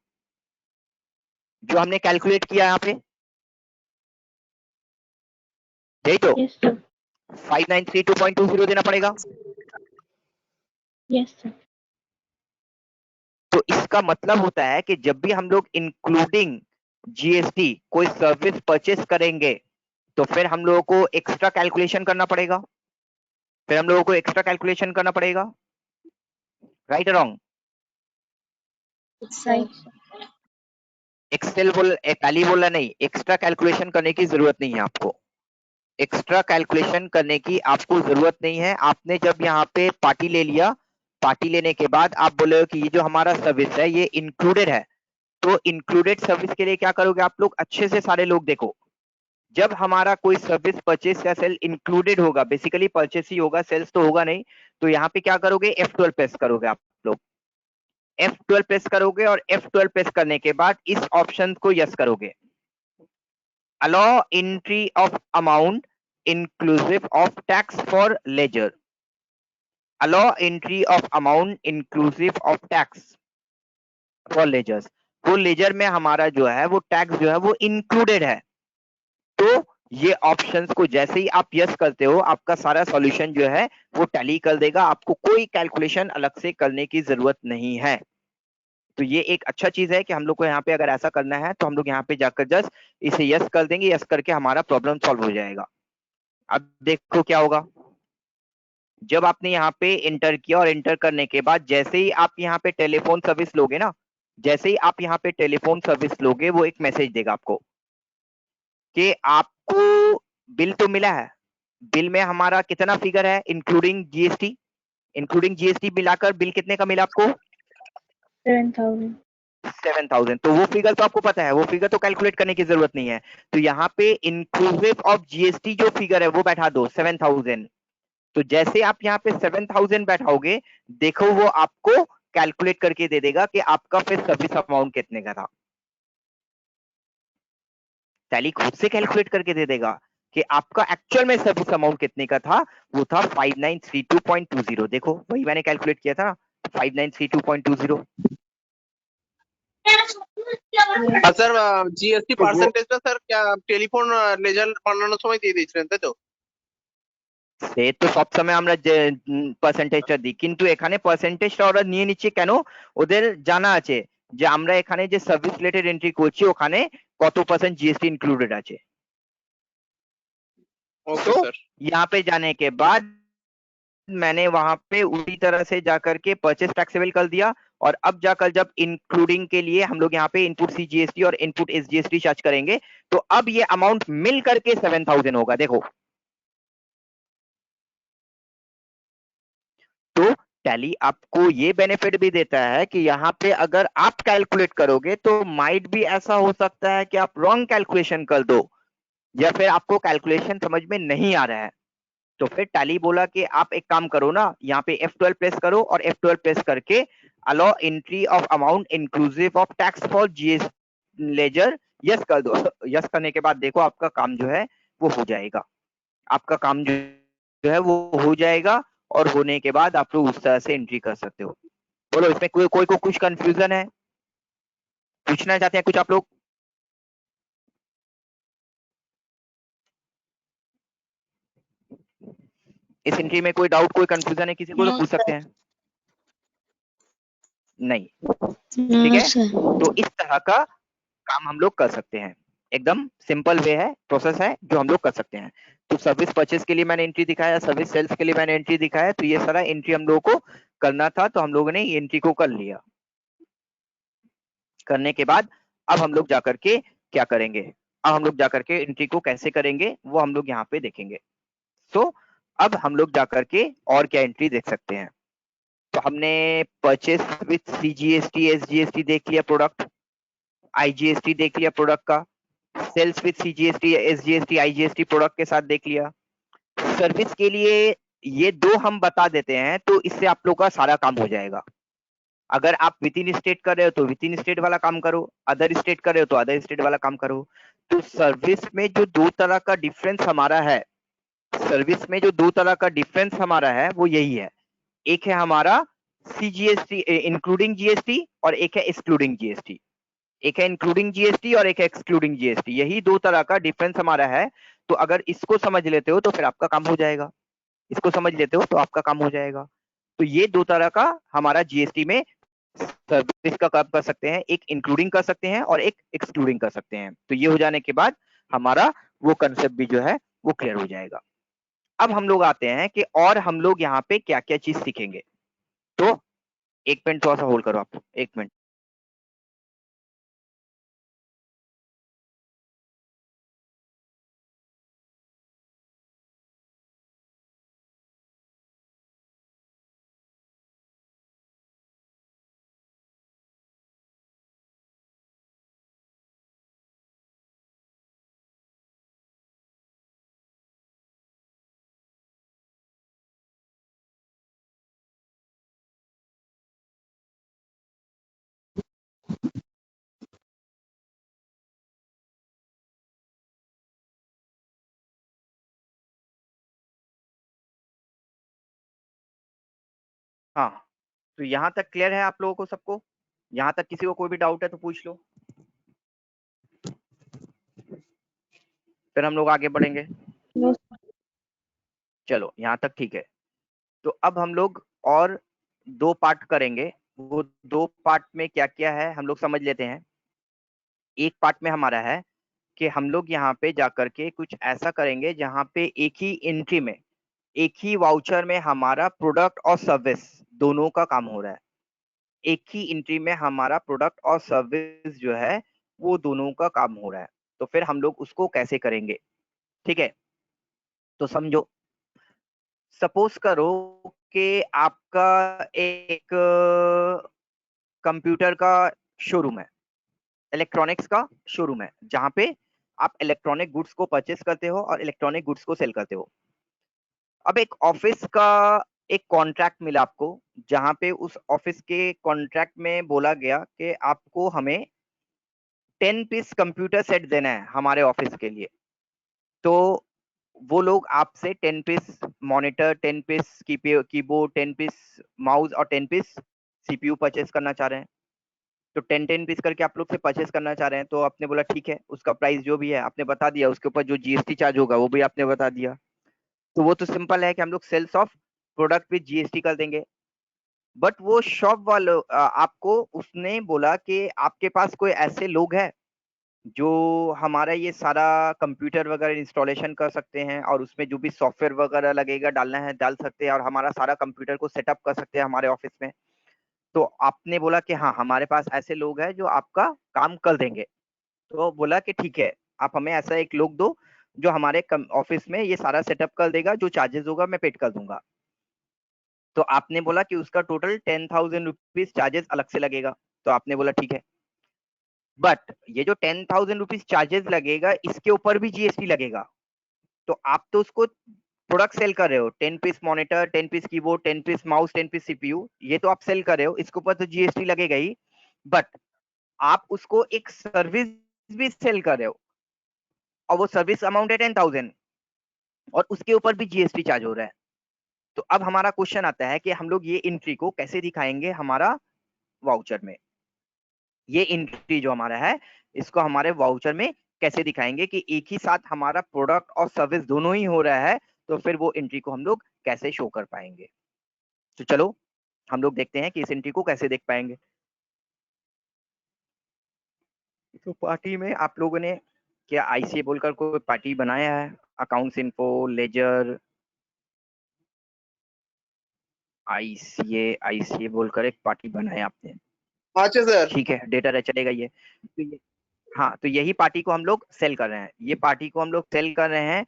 जो हमने कैलकुलेट किया यहाँ पे, यही तो Yes, sir. 5932.20 देना पड़ेगा। Yes, sir. तो इसका मतलब होता है कि जब भी हम लोग इंक्लूडिंग जीएसटी कोई सर्विस परचेस करेंगे तो फिर हम लोगों को एक्स्ट्रा कैलकुलेशन करना पड़ेगा, राइट और रॉन्ग? Right. एक्सेल टैली बोला नहीं, एक्स्ट्रा कैलकुलेशन करने की जरूरत नहीं है आपको, एक्स्ट्रा कैलकुलेशन करने की आपको जरूरत नहीं है। आपने जब यहाँ पे पार्टी ले लिया, पार्टी लेने के बाद आप बोले कि ये जो हमारा सर्विस है ये इंक्लूडेड है, तो इंक्लूडेड सर्विस के लिए क्या करोगे आप लोग, अच्छे से सारे लोग देखो, जब हमारा कोई सर्विस परचेस या सेल इंक्लूडेड होगा, बेसिकली परचेस ही होगा, सेल्स तो होगा नहीं, तो यहाँ पे क्या करोगे, F12 प्रेस करोगे आप लोग, F12 प्रेस करोगे और F12 प्रेस करने के बाद इस ऑप्शन को यस करोगे, allow entry of amount inclusive of tax for ledger, allow entry of amount inclusive of tax for ledgers। वो लेजर में हमारा जो है वो टैक्स जो है वो इंक्लूडेड है। तो ये ऑप्शंस को जैसे ही आप यस करते हो आपका सारा सॉल्यूशन जो है वो टैली कर देगा, आपको कोई कैलकुलेशन अलग से करने की जरूरत नहीं है। तो ये एक अच्छा चीज है कि हम लोग को यहाँ पे अगर ऐसा करना है तो हम लोग यहाँ पे जाकर जस्ट इसे यस कर देंगे, यस करके हमारा प्रॉब्लम सॉल्व हो जाएगा। अब देखो क्या होगा, जब आपने यहाँ पे एंटर किया और एंटर करने के बाद जैसे ही आप यहाँ पे टेलीफोन सर्विस लोगे ना, जैसे ही आप यहाँ पे टेलीफोन सर्विस लोगे वो एक मैसेज देगा आपको कि आपको बिल तो मिला है, बिल में हमारा कितना फिगर है इंक्लूडिंग जीएसटी मिलाकर बिल कितने का मिला आपको, 7,000. 7000। तो वो फिगर तो आपको पता है, वो फिगर तो कैलकुलेट करने की जरूरत नहीं है। तो यहाँ पे इंक्लूसिव ऑफ जीएसटी जो फिगर है वो बैठा दो 7000। तो जैसे आप यहाँ पे 7000 बैठाओगे, देखो वो आपको कैलकुलेट करके दे देगा कि आपका फिर सर्विस अमाउंट कितने का था, टैली खुद से कैलकुलेट करके दे देगा कि आपका एक्चुअल में सर्विस अमाउंट कितने का था, वो था 5932.20। देखो वही मैंने कैलकुलेट किया था 5932.20। স্যার জিএসটি তো वो পার্সেন্টেজটা স্যার টেলিফোন লেজার বানানোর সময় দিয়ে দিয়েছিলেন তাই তো? সে তো সব সময় আমরা যে পার্সেন্টেজটা দিই, কিন্তু এখানে পার্সেন্টেজটা ওরা নিয়ে নিচ্ছে কেন, ওদের জানা আছে যে আমরা এখানে যে সার্ভিস রিলেটেড এন্ট্রি করছি ওখানে কত % जीएसटी इंक्लूडेड আছে। ওকে तो স্যার। यहाँ पे जाने के बाद मैंने वहां पे उसी तरह से जाकर के परचेस टैक्सेबल कर दिया, और अब जाकर जब इंक्लूडिंग के लिए हम लोग यहाँ पे इनपुट सीजीएसटी और इनपुट एसजीएसटी चार्ज करेंगे तो अब ये अमाउंट मिल करके 7000 होगा। देखो तो टैली आपको ये बेनिफिट भी देता है कि यहाँ पे अगर आप कैलकुलेट करोगे तो माइट भी ऐसा हो सकता है कि आप रॉन्ग कैलकुलेशन कर दो, या फिर आपको कैलकुलेशन समझ में नहीं आ रहा है। तो फिर टैली बोला कि आप एक काम करो ना, यहाँ पे F12 प्रेस करो और F12 प्रेस करके allow entry of amount inclusive of tax for GS ledger, yes कर दो। यस करने के बाद देखो आपका काम जो है वो हो जाएगा, आपका काम जो है वो हो जाएगा, और होने के बाद आप लोग उस तरह से एंट्री कर सकते हो। बोलो इसमें कोई को कुछ कंफ्यूजन है, पूछना चाहते हैं कुछ आप लोग? इस एंट्री में कोई डाउट, कोई कंफ्यूजन है किसी को, तो No, पूछ सकते sir. हैं। नहीं, No, ठीक है। sir. तो इस तरह का काम हम लोग कर सकते हैं, एकदम सिंपल वे है, प्रोसेस है जो हम लोग कर सकते हैं। तो सर्विस परचेज के लिए मैंने एंट्री दिखाया, सर्विस सेल्स के लिए मैंने एंट्री दिखाया, तो ये सारा एंट्री हम लोगों को करना था, तो हम लोगों ने एंट्री को कर लिया। करने के बाद अब हम लोग जाकर के क्या करेंगे, अब हम लोग जाकर के एंट्री को कैसे करेंगे वो हम लोग यहाँ पे देखेंगे। तो अब हम लोग जाकर के और क्या एंट्री देख सकते हैं। तो हमने परचेस विथ CGST SGST देख लिया, प्रोडक्ट IGST देख लिया प्रोडक्ट का, sales with CGST SGST IGST product के साथ देख लिया। सर्विस के लिए ये दो हम बता देते हैं, तो इससे आप लोग का सारा काम हो जाएगा। अगर आप विद इन स्टेट कर रहे हो तो विद इन स्टेट वाला काम करो, अदर स्टेट कर रहे हो तो अदर स्टेट वाला काम करो। तो सर्विस में जो दो तरह का डिफरेंस हमारा है, सर्विस में जो दो तरह का डिफरेंस हमारा है वो यही है, एक है हमारा CGST इंक्लूडिंग GST और एक है एक्सक्लूडिंग GST, एक है इंक्लूडिंग GST और एक है एक्सक्लूडिंग GST, यही दो तरह का डिफरेंस हमारा है। तो अगर इसको समझ लेते हो तो फिर आपका काम हो जाएगा, इसको समझ लेते हो तो आपका काम हो जाएगा। तो ये दो तरह का हमारा GST में सर्विस का काम कर सकते हैं, एक इंक्लूडिंग कर सकते हैं और एक एक्सक्लूडिंग कर सकते हैं। तो ये हो जाने के बाद हमारा वो कंसेप्ट भी जो है वो क्लियर हो जाएगा। अब हम लोग आते हैं कि और हम लोग यहाँ पे क्या क्या चीज सीखेंगे। तो एक मिनट थोड़ा सा होल्ड करो आप, एक मिनट। हाँ, तो यहाँ तक क्लियर है आप लोगों को सबको? यहाँ तक किसी को कोई भी डाउट है तो पूछ लो, फिर हम लोग आगे बढ़ेंगे। No, sir. चलो यहाँ तक ठीक है। तो अब हम लोग और दो पार्ट करेंगे, वो दो पार्ट में क्या क्या है हम लोग समझ लेते हैं। एक पार्ट में हमारा है कि हम लोग यहाँ पे जाकर के कुछ ऐसा करेंगे जहाँ पे एक ही एंट्री में, एक ही वाउचर में हमारा प्रोडक्ट और सर्विस दोनों का काम हो रहा है। एक ही एंट्री में हमारा प्रोडक्ट और सर्विस जो है वो दोनों का काम हो रहा है। तो फिर हम लोग उसको कैसे करेंगे, ठीक है? तो समझो, सपोज करो कि आपका एक कंप्यूटर का शोरूम है, इलेक्ट्रॉनिक्स का शोरूम है, जहाँ पे आप इलेक्ट्रॉनिक गुड्स को परचेस करते हो और इलेक्ट्रॉनिक गुड्स को सेल करते हो। अब एक ऑफिस का एक कॉन्ट्रैक्ट मिला आपको, जहाँ पे उस ऑफिस के कॉन्ट्रैक्ट में बोला गया कि आपको हमें 10 पीस कंप्यूटर सेट देना है हमारे ऑफिस के लिए। तो वो लोग आपसे 10 piece monitor, 10 piece keyboard, 10 piece mouse और 10 पीस CPU परचेस करना चाह रहे हैं। तो 10 पीस करके आप लोग से परचेस करना चाह रहे हैं, तो आपने बोला ठीक है, उसका प्राइस जो भी है आपने बता दिया, उसके ऊपर जो GST चार्ज होगा वो भी आपने बता दिया। तो वो तो सिंपल है कि हम लोग sales of product with GST कर देंगे। बट वो शॉप वालों आपको उसने बोला कि आपके पास कोई ऐसे लोग हैं जो हमारा ये सारा कंप्यूटर वगैरह इंस्टॉलेशन कर सकते हैं, और उसमें जो भी सॉफ्टवेयर वगैरह लगेगा डालना है डाल सकते हैं, और हमारा सारा कंप्यूटर को सेटअप कर सकते हैं हमारे ऑफिस में। तो आपने बोला कि हाँ, हमारे पास ऐसे लोग हैं जो आपका काम कर देंगे। तो बोला कि ठीक है, आप हमें ऐसा एक लोग दो जो हमारे ऑफिस में ये सारा सेटअप कर देगा, जो चार्जेस होगा मैं पेड कर दूंगा। तो आपने बोला कि उसका टोटल 10,000 रुपीज चार्जेस अलग से लगेगा, तो आपने बोला ठीक है, बट ये जो 10,000 रुपीज चार्जेस लगेगा इसके ऊपर भी जीएसटी लगेगा। तो आप तो उसको प्रोडक्ट सेल कर रहे हो, 10 piece monitor, 10 piece keyboard, 10 piece mouse, 10 piece CPU, ये तो आप सेल कर रहे हो, इसके ऊपर तो जीएसटी लगेगा ही, बट आप उसको एक सर्विस भी सेल कर रहे हो और वो सर्विस अमाउंट है 10,000 और उसके ऊपर भी जीएसटी चार्ज हो रहा है। तो अब हमारा क्वेश्चन आता है कि हम लोग ये एंट्री को कैसे दिखाएंगे हमारा वाउचर में। ये एंट्री जो हमारा है इसको हमारे वाउचर में कैसे दिखाएंगे कि एक ही साथ हमारा प्रोडक्ट और सर्विस दोनों ही हो रहा है, तो फिर वो एंट्री को हम लोग कैसे शो कर पाएंगे। तो चलो हम लोग देखते हैं कि इस एंट्री को कैसे देख पाएंगे। तो पार्टी में आप लोगों ने क्या आईसीए बोलकर कोई पार्टी बनाया है? अकाउंट्स इन्फो, लेजर, आईसीए बोलकर एक पार्टी बनाया आपने, अच्छा सर। ठीक है, डेटा चलेगा ये। तो ये हाँ, तो यही पार्टी को हम लोग सेल कर रहे हैं, ये पार्टी को हम लोग सेल कर रहे हैं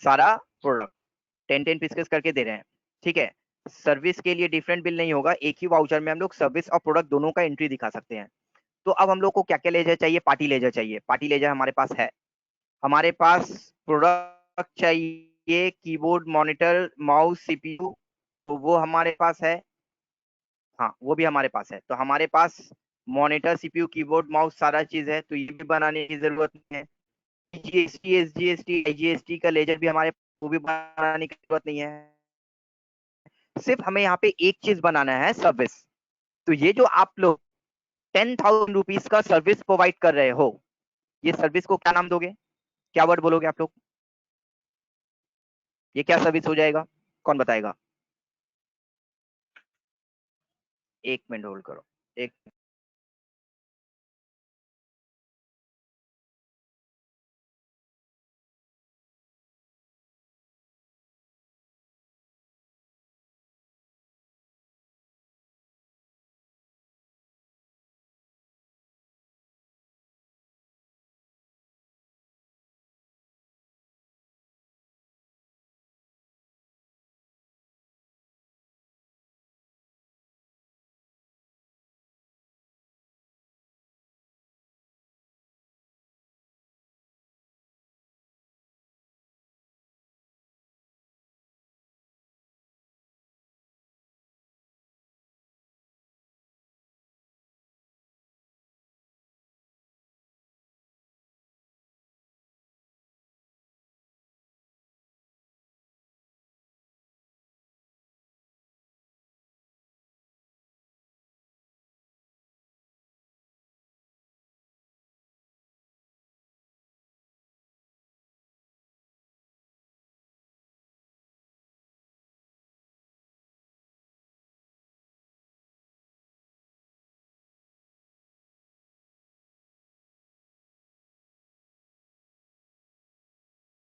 सारा प्रोडक्ट 10-10 पीसेस करके दे रहे हैं, ठीक है। सर्विस के लिए डिफरेंट बिल नहीं होगा, एक ही वाउचर में हम लोग सर्विस और प्रोडक्ट दोनों का एंट्री दिखा सकते हैं। तो अब हम लोग को क्या क्या लेजर चाहिए? पार्टी लेजर चाहिए। पार्टी लेजर हमारे पास है, हमारे पास प्रोडक्ट चाहिए, कीबोर्ड, मॉनिटर, माउस, सीपीयू, तो वो हमारे पास है, हाँ वो भी हमारे पास है। तो हमारे पास मॉनिटर, सीपीयू, कीबोर्ड, माउस सारा चीज है, तो ये भी बनाने की जरूरत नहीं है। जीएसटी, एसजीएसटी, आईजीएसटी का लेजर भी हमारे, वो भी बनाने की जरूरत नहीं है। सिर्फ हमें यहाँ पे एक चीज बनाना है, सर्विस। तो ये जो आप लोग 10,000 रुपीज का सर्विस प्रोवाइड कर रहे हो, ये सर्विस को क्या नाम दोगे? क्या वर्ड बोलोगे आप लोग? ये क्या सर्विस हो जाएगा? कौन बताएगा? एक मिनट होल्ड करो, एक।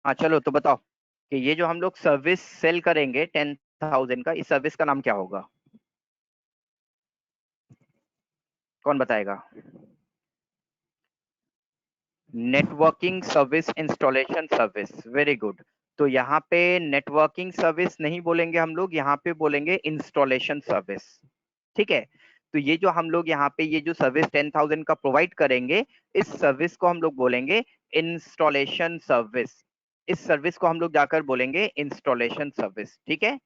हाँ चलो, तो बताओ कि ये जो हम लोग सर्विस सेल करेंगे 10,000 का, इस सर्विस का नाम क्या होगा? कौन बताएगा? Networking service, installation service, very good. तो यहाँ पे नेटवर्किंग सर्विस नहीं बोलेंगे हम लोग, यहाँ पे बोलेंगे इंस्टॉलेशन सर्विस, ठीक है। तो ये जो हम लोग यहाँ पे ये जो सर्विस 10,000 का प्रोवाइड करेंगे, इस सर्विस को हम लोग बोलेंगे इंस्टॉलेशन सर्विस। इस सर्विस को हम लोग जाकर बोलेंगे इंस्टॉलेशन सर्विस, ठीक है।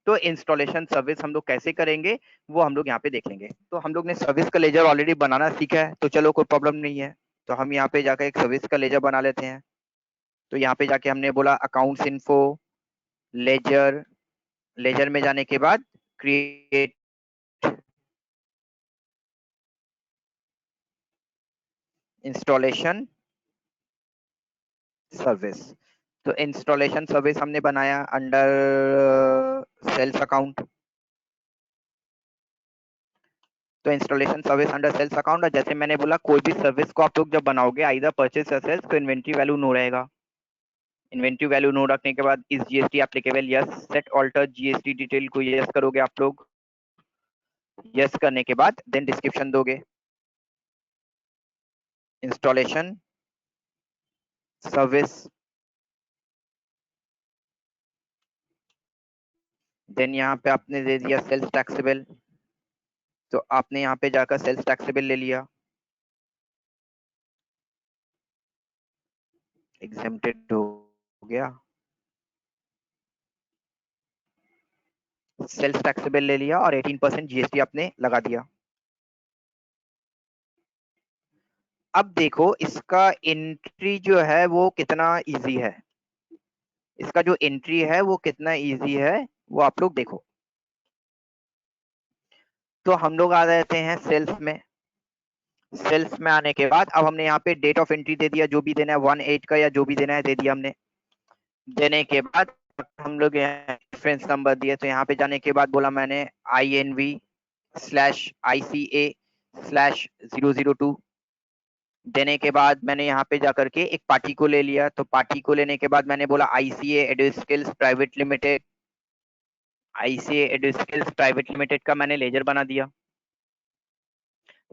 तो इंस्टॉलेशन सर्विस हम लोग कैसे करेंगे वो हम लोग यहाँ पे देख लेंगे। तो हम लोग ने सर्विस का लेजर ऑलरेडी बनाना सीखा है, तो चलो कोई प्रॉब्लम नहीं है। तो हम यहाँ पे जाकर एक सर्विस का लेजर बना लेते हैं। तो यहाँ पे जाके हमने बोला अकाउंट्स इन्फो, लेजर, लेजर में जाने के बाद क्रिएट इंस्टॉलेशन सर्विस। तो इंस्टॉलेशन सर्विस हमने बनाया अंडर सेल्स अकाउंट। तो installation service under sales account, और जैसे मैंने बोला कोई भी सर्विस को आप लोग जब बनाओगे आइदर परचेस या सेल्स, तो इन्वेंट्री वैल्यू नो रहेगा। इन्वेंट्री वैल्यू नो रखने के बाद इस GST applicable yes, set alter GST detail को यस करोगे आप लोग। यस करने के बाद देन डिस्क्रिप्शन दोगे, इंस्टॉलेशन सर्विस देन यहाँ पे आपने दे दिया सेल्स टैक्सेबल, तो आपने यहाँ पे जाकर सेल्स टैक्सेबल ले लिया, एग्जेम्प्टेड हो गया, सेल्स टैक्सेबल ले लिया और 18% जीएसटी आपने लगा दिया। अब देखो इसका एंट्री जो है वो कितना इजी है, इसका जो एंट्री है वो कितना इजी है वो आप लोग देखो। तो हम लोग आ जाते हैं सेल्स में, सेल्स में आने के बाद अब हमने यहाँ पे डेट ऑफ एंट्री दे दिया, जो भी देना है 1/8 का या जो भी देना है दे दिया हमने। देने के बाद हम लोग रेफरेंस नंबर दिए, तो यहाँ पे जाने के बाद बोला मैंने INV/ICA/002। देने के बाद मैंने यहाँ पे जाकर के एक पार्टी को ले लिया, तो पार्टी को लेने के बाद मैंने बोला ICA Eduskills private limited, ICA Eduskills private limited का मैंने लेजर बना दिया।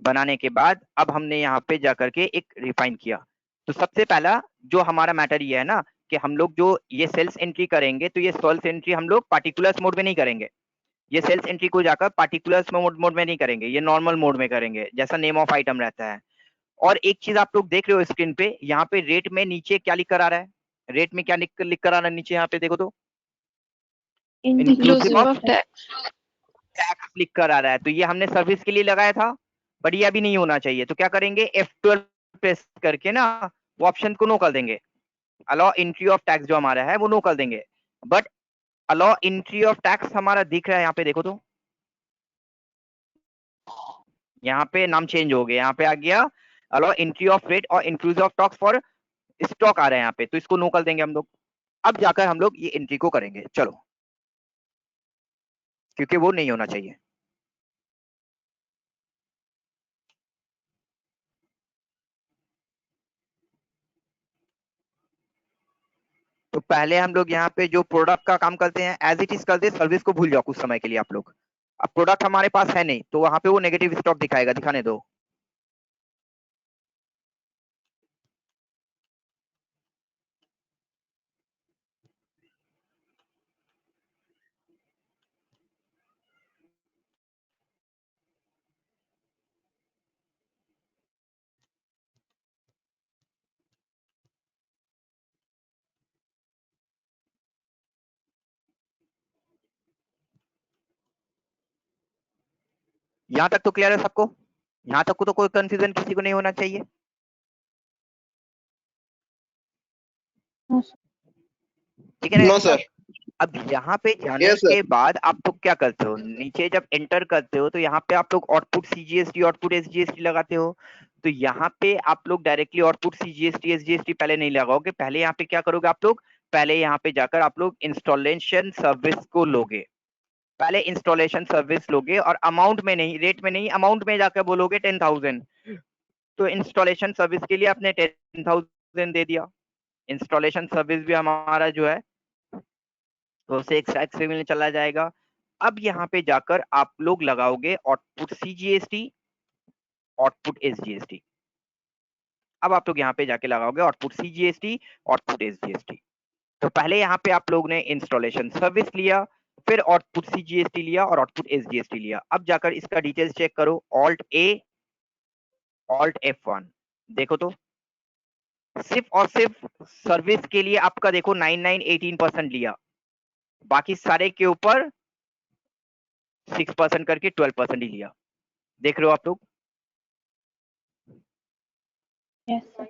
बनाने के बाद अब हमने यहाँ पे जाकर के एक रिफाइन किया। तो सबसे पहला जो हमारा मैटर ये है ना कि हम लोग जो ये सेल्स एंट्री करेंगे, तो ये सेल्स एंट्री हम लोग पार्टिकुलर्स मोड में नहीं करेंगे, ये सेल्स एंट्री को जाकर पार्टिकुलर्स मोड में नहीं करेंगे, ये नॉर्मल मोड में करेंगे जैसा नेम ऑफ आइटम रहता है। और एक चीज आप लोग देख रहे हो स्क्रीन पे, यहाँ पे रेट में नीचे क्या लिख कर आ रहा है, रेट में क्या लिख कर आ रहा है नीचे, यहाँ पे देखो तो Inclusive of tax. टैक्स लिख कर आ रहा है। तो ये हमने सर्विस के लिए लगाया था, बट ये अभी नहीं होना चाहिए। तो क्या करेंगे, F12 प्रेस करके ना वो ऑप्शन को नो कर देंगे, अलाउ एंट्री ऑफ टैक्स जो हमारा है वो नो कर देंगे। But allow entry of tax हमारा दिख रहा है यहाँ पे देखो तो, यहाँ पे नाम चेंज हो गया, यहाँ पे आ गया अलाउ एंट्री ऑफ रेट और inclusive of tax for stock आ रहा है यहाँ पे, तो इसको नो कर देंगे हम लोग। अब जाकर हम लोग ये एंट्री को करेंगे, चलो, क्योंकि वो नहीं होना चाहिए। तो पहले हम लोग यहाँ पे जो प्रोडक्ट का काम करते हैं एज इट इज करते, सर्विस को भूल जाओ कुछ समय के लिए आप लोग। अब प्रोडक्ट हमारे पास है नहीं, तो वहां पे वो नेगेटिव स्टॉक दिखाएगा, दिखाने दो। यहाँ तक तो क्लियर है सबको, यहाँ तक को तो कोई कंफ्यूजन किसी को नहीं होना चाहिए। No, sir. ठीक है ना नो ऐसे सर। सब? अब यहाँ पे जाने यस सर। के बाद आप लोग क्या करते हो, नीचे जब एंटर करते हो तो यहाँ पे आप लोग आउटपुट CGST आउटपुट SGST लगाते हो। तो यहाँ पे आप लोग डायरेक्टली आउटपुट CGST SGST पहले नहीं लगाओगे, पहले यहाँ पे क्या करोगे आप लोग, पहले यहाँ पे जाकर आप लोग इंस्टॉलेशन सर्विस को लोगे, पहले इंस्टॉलेशन सर्विस लोगे और अमाउंट में नहीं, रेट में नहीं, अमाउंट में जाकर बोलोगे 10,000। तो इंस्टॉलेशन सर्विस के लिए आपने 10,000 दे दिया, इंस्टॉलेशन सर्विस भी हमारा जो है तो उसे एक साइड से मिलने चला जाएगा। अब यहाँ पे जाकर आप लोग लगाओगे आउटपुट CGST आउटपुट SGST। अब आप लोग यहाँ पे जाके लगाओगे आउटपुट CGST आउटपुट SGST। तो पहले यहाँ पे आप लोग ने इंस्टॉलेशन सर्विस लिया, फिर आउटपुट CGST लिया और आउटपुट SGST लिया। अब जाकर इसका डिटेल्स चेक करो, Alt+A Alt F1 देखो तो, सिर्फ और सिर्फ सर्विस के लिए आपका देखो 18% लिया, बाकी सारे के ऊपर 6% करके 12% ही लिया, देख रहे हो आप लोग। Yes, sir.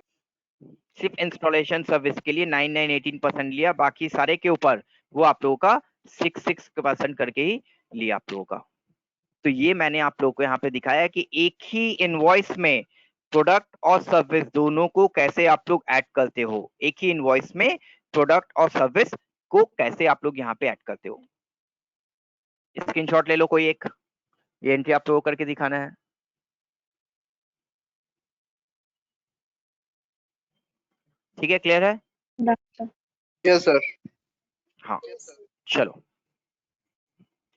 सिर्फ इंस्टॉलेशन सर्विस के लिए 18% लिया, बाकी सारे के ऊपर वो आप लोगों का 6% करके ही लिया आप लोगों का। तो ये मैंने आप लोगों को यहाँ पे दिखाया कि एक ही इनवॉइस में प्रोडक्ट और सर्विस दोनों को कैसे आप लोग ऐड करते हो, एक ही इनवॉइस में प्रोडक्ट और सर्विस को कैसे आप लोग यहाँ पे ऐड करते हो। स्क्रीनशॉट ले लो कोई एक, ये एंट्री आप लोगों को करके दिखाना है। ठीक है, क्लियर है? Doctor. Yes sir. हाँ, चलो,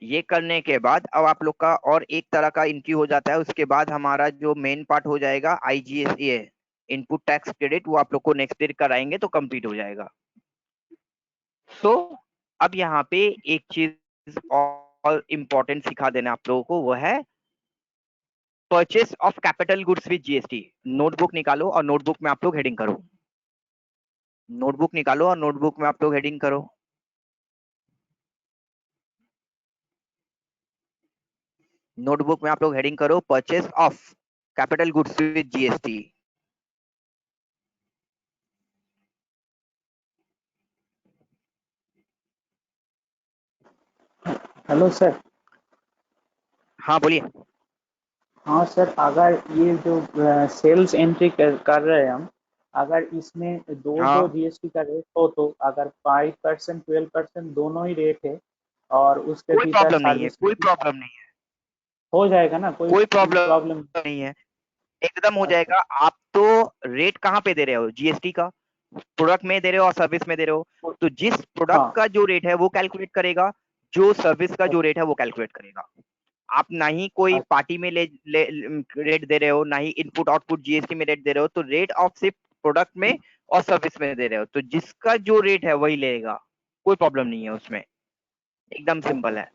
ये करने के बाद अब आप लोग का और एक तरह का एंट्री हो जाता है। उसके बाद हमारा जो मेन पार्ट हो जाएगा IGST इनपुट टैक्स क्रेडिट, वो आप लोग को नेक्स्ट ईयर कराएंगे तो कंप्लीट हो जाएगा। सो अब यहाँ पे एक चीज और इम्पोर्टेंट सिखा देना आप लोगों को, वो है purchase of capital goods with GST. Notebook निकालो और नोटबुक में आप लोग हेडिंग करो, नोटबुक निकालो और नोटबुक में आप लोग हेडिंग करो। नोटबुक में आप लोग हेडिंग करो purchase of capital goods with GST. Hello sir. हाँ बोलिए। हाँ सर, अगर ये जो सेल्स एंट्री कर रहे हैं हम, अगर इसमें दो हाँ जीएसटी का रेट हो तो अगर 5% 12% दोनों ही रेट है और उसके कोई भीतर प्रॉब्लम नहीं है, सर्विस कोई प्रॉब्लम नहीं है, हो जाएगा ना, कोई कोई प्रॉब्लम? प्रॉब्लम नहीं है, एकदम हो अच्छा जाएगा। आप तो रेट कहाँ पे दे रहे हो? जीएसटी का प्रोडक्ट में दे रहे हो और सर्विस में दे रहे हो, तो जिस प्रोडक्ट हाँ। का जो रेट है वो कैलकुलेट करेगा, जो सर्विस का जो अच्छा रेट है वो कैलकुलेट करेगा। आप ना ही कोई अच्छा पार्टी में रेट दे रहे हो, ना ही इनपुट आउटपुट जीएसटी में रेट दे रहे हो, तो रेट ऑफ सिर्फ प्रोडक्ट में और सर्विस में दे रहे हो, तो जिसका जो रेट है वही लेगा, कोई प्रॉब्लम नहीं है उसमें, एकदम सिंपल है।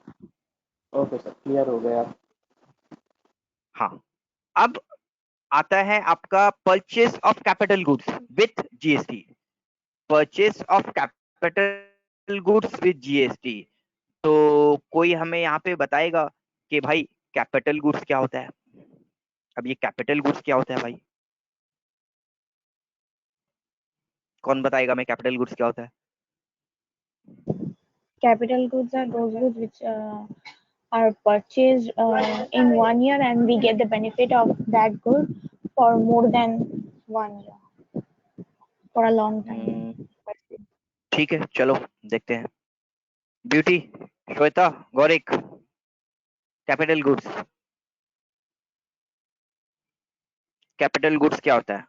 ओके सर, क्लियर हो गया। हाँ, अब आता है आपका purchase of capital goods with GST. Purchase of capital goods with GST, तो कोई हमें यहाँ पे बताएगा कि भाई कैपिटल गुड्स क्या होता है? अब ये कैपिटल गुड्स क्या होता है भाई? कौन बताएगा हमें कैपिटल गुड्स क्या होता है? Capital goods are those goods which are purchased in 1 year and we get the benefit of that good for more than 1 year, for a long time. ठीक है, चलो देखते हैं। Beauty, Shweta, Gaurik, capital goods, capital goods क्या होता है?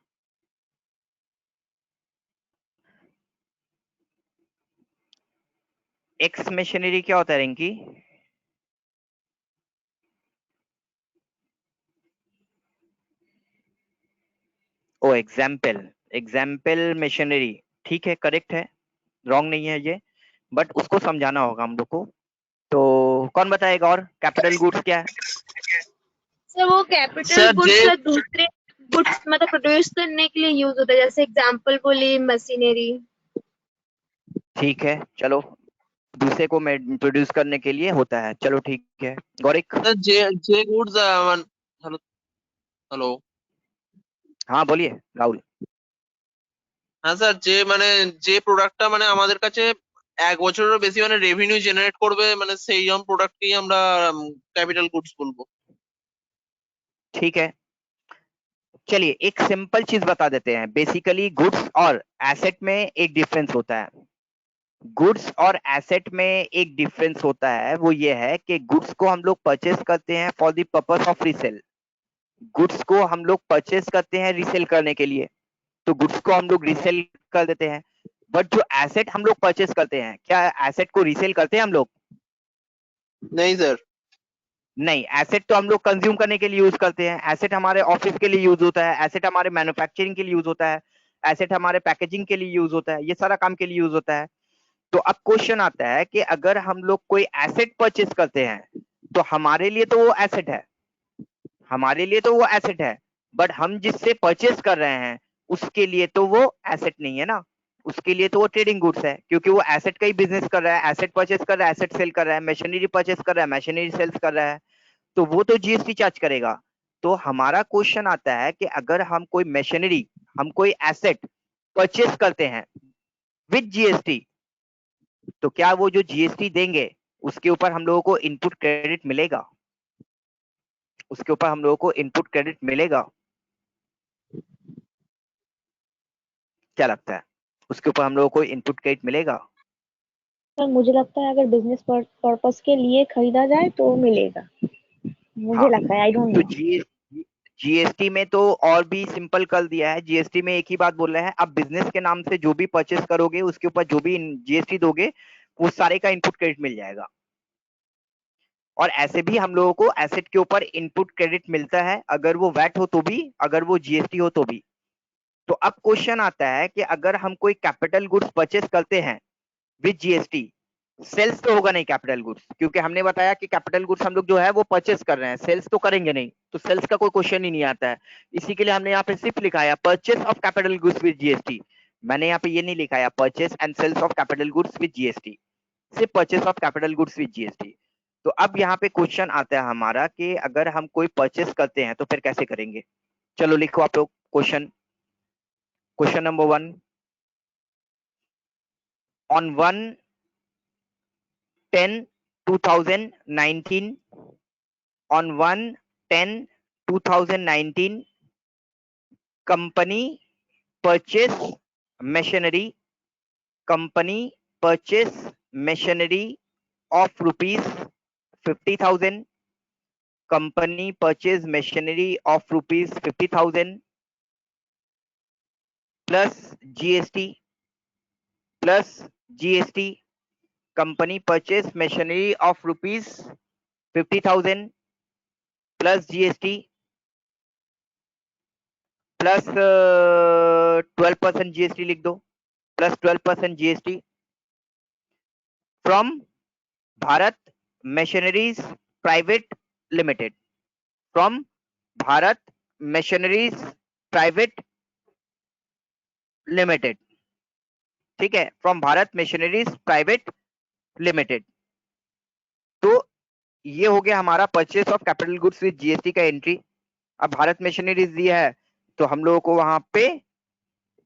Ex machinery क्या होता है रिंकी? ओ एग्जाम्पल, एग्जाम्पल मशीनरी, ठीक है, करेक्ट है, रॉन्ग नहीं है ये, बट उसको समझाना होगा हम लोग को। तो कौन बताएगा और कैपिटल गुड्स क्या है? सर वो कैपिटल सर गुड्स जे दूसरे गुड्स मतलब प्रोड्यूस करने के लिए यूज होता है, जैसे एग्जांपल बोली मशीनरी। ठीक है, चलो, दूसरे को प्रोड्यूस करने के लिए होता है, चलो ठीक है। गौरिक? सर जे गुड्स हेलो हेलो हाँ बोलिए राहुल। হ্যাঁ স্যার, যে প্রোডাক্টটা আমাদের কাছে 1 বছরেরও বেশি রেভিনিউ জেনারেট করবে, সেই রকম প্রোডাক্টকেই আমরা ক্যাপিটাল গুডস বলবো। ठीक है, चलिए एक सिंपल चीज बता देते हैं। बेसिकली गुड्स और एसेट में एक डिफरेंस होता है, गुड्स और एसेट में एक डिफरेंस होता है, वो ये है कि गुड्स को हम लोग परचेस करते हैं for the purpose of resale, goods को हम लोग परचेस करते हैं रीसेल करने के लिए, तो गुड्स को हम लोग रीसेल कर देते हैं। बट जो एसेट हम लोग परचेस करते हैं, क्या एसेट को रीसेल करते हैं हम लोग? नहीं सर। नहीं, एसेट तो हम लोग कंज्यूम करने के लिए यूज करते हैं, एसेट हमारे ऑफिस के लिए यूज होता है, एसेट हमारे मैन्युफैक्चरिंग के लिए यूज होता है, एसेट हमारे पैकेजिंग के लिए यूज होता है, ये सारा काम के लिए यूज होता है। तो अब क्वेश्चन आता है कि अगर हम लोग कोई एसेट परचेस करते हैं तो हमारे लिए तो वो एसेट है, हमारे लिए तो वो एसेट है, बट हम जिससे परचेस कर रहे हैं उसके लिए तो वो एसेट नहीं है ना, उसके लिए तो वो ट्रेडिंग गुड्स है, क्योंकि वो एसेट का ही बिजनेस कर रहा है, एसेट परचेस कर रहा है, एसेट सेल कर रहा है, मशीनरी परचेस कर रहा है, मशीनरी सेल्स कर रहा है, तो वो तो जीएसटी चार्ज करेगा। तो हमारा क्वेश्चन आता है कि अगर हम कोई मशीनरी, हम कोई एसेट परचेस करते हैं विद जीएसटी, तो क्या वो जो जीएसटी देंगे उसके ऊपर हम लोगों को इनपुट क्रेडिट मिलेगा? उसके ऊपर हम लोगों को इनपुट क्रेडिट मिलेगा? क्या लगता है, उसके ऊपर हम लोगों को इनपुट क्रेडिट मिलेगा? सर मुझे लगता है अगर बिजनेस पर्पस के लिए खरीदा जाए तो मिलेगा, मुझे हाँ, लगता है, आई डोंट तो नो। जीएसटी में तो और भी सिंपल कर दिया है, जीएसटी में एक ही बात बोल रहा है, आप बिजनेस के नाम से जो भी परचेस करोगे उसके ऊपर जो भी जीएसटी दोगे वो सारे का इनपुट क्रेडिट मिल जाएगा। और ऐसे भी हम लोगों को एसेट के ऊपर इनपुट क्रेडिट मिलता है, अगर वो वैट हो तो भी, अगर वो जीएसटी हो तो भी। तो अब क्वेश्चन आता है कि अगर हम कोई कैपिटल गुड्स परचेस करते हैं विद जीएसटी, सेल्स तो होगा नहीं कैपिटल गुड्स, क्योंकि हमने बताया कि कैपिटल गुड्स हम लोग जो है वो परचेस कर रहे हैं, सेल्स तो करेंगे नहीं, तो सेल्स का कोई क्वेश्चन ही नहीं आता है। इसी के लिए हमने यहाँ पे सिर्फ लिखाया purchase of capital goods with GST. मैंने यहाँ पे ये नहीं लिखाया purchase and sales of capital goods with GST, सिर्फ purchase of capital goods with GST. तो अब यहाँ पे क्वेश्चन आता है हमारा कि अगर हम कोई परचेस करते हैं तो फिर कैसे करेंगे। चलो लिखो आप लोग question. Question number 1, on 1/10/2019, on 1/10/2019, company purchase machinery of rupees 50,000, company purchase machinery of rupees 50,000 plus GST, company purchase machinery of rupees 50,000 plus GST plus 12% GST लिख दो, plus 12% GST from Bharat Machineries Private Limited, from Bharat Machineries Private Limited, ठीक है, from Bharat Machineries Private Limited। तो ये हो गया हमारा purchase of capital goods with GST का एंट्री। अब भारत मशीनरीज दिया है तो हम लोगों को वहां पे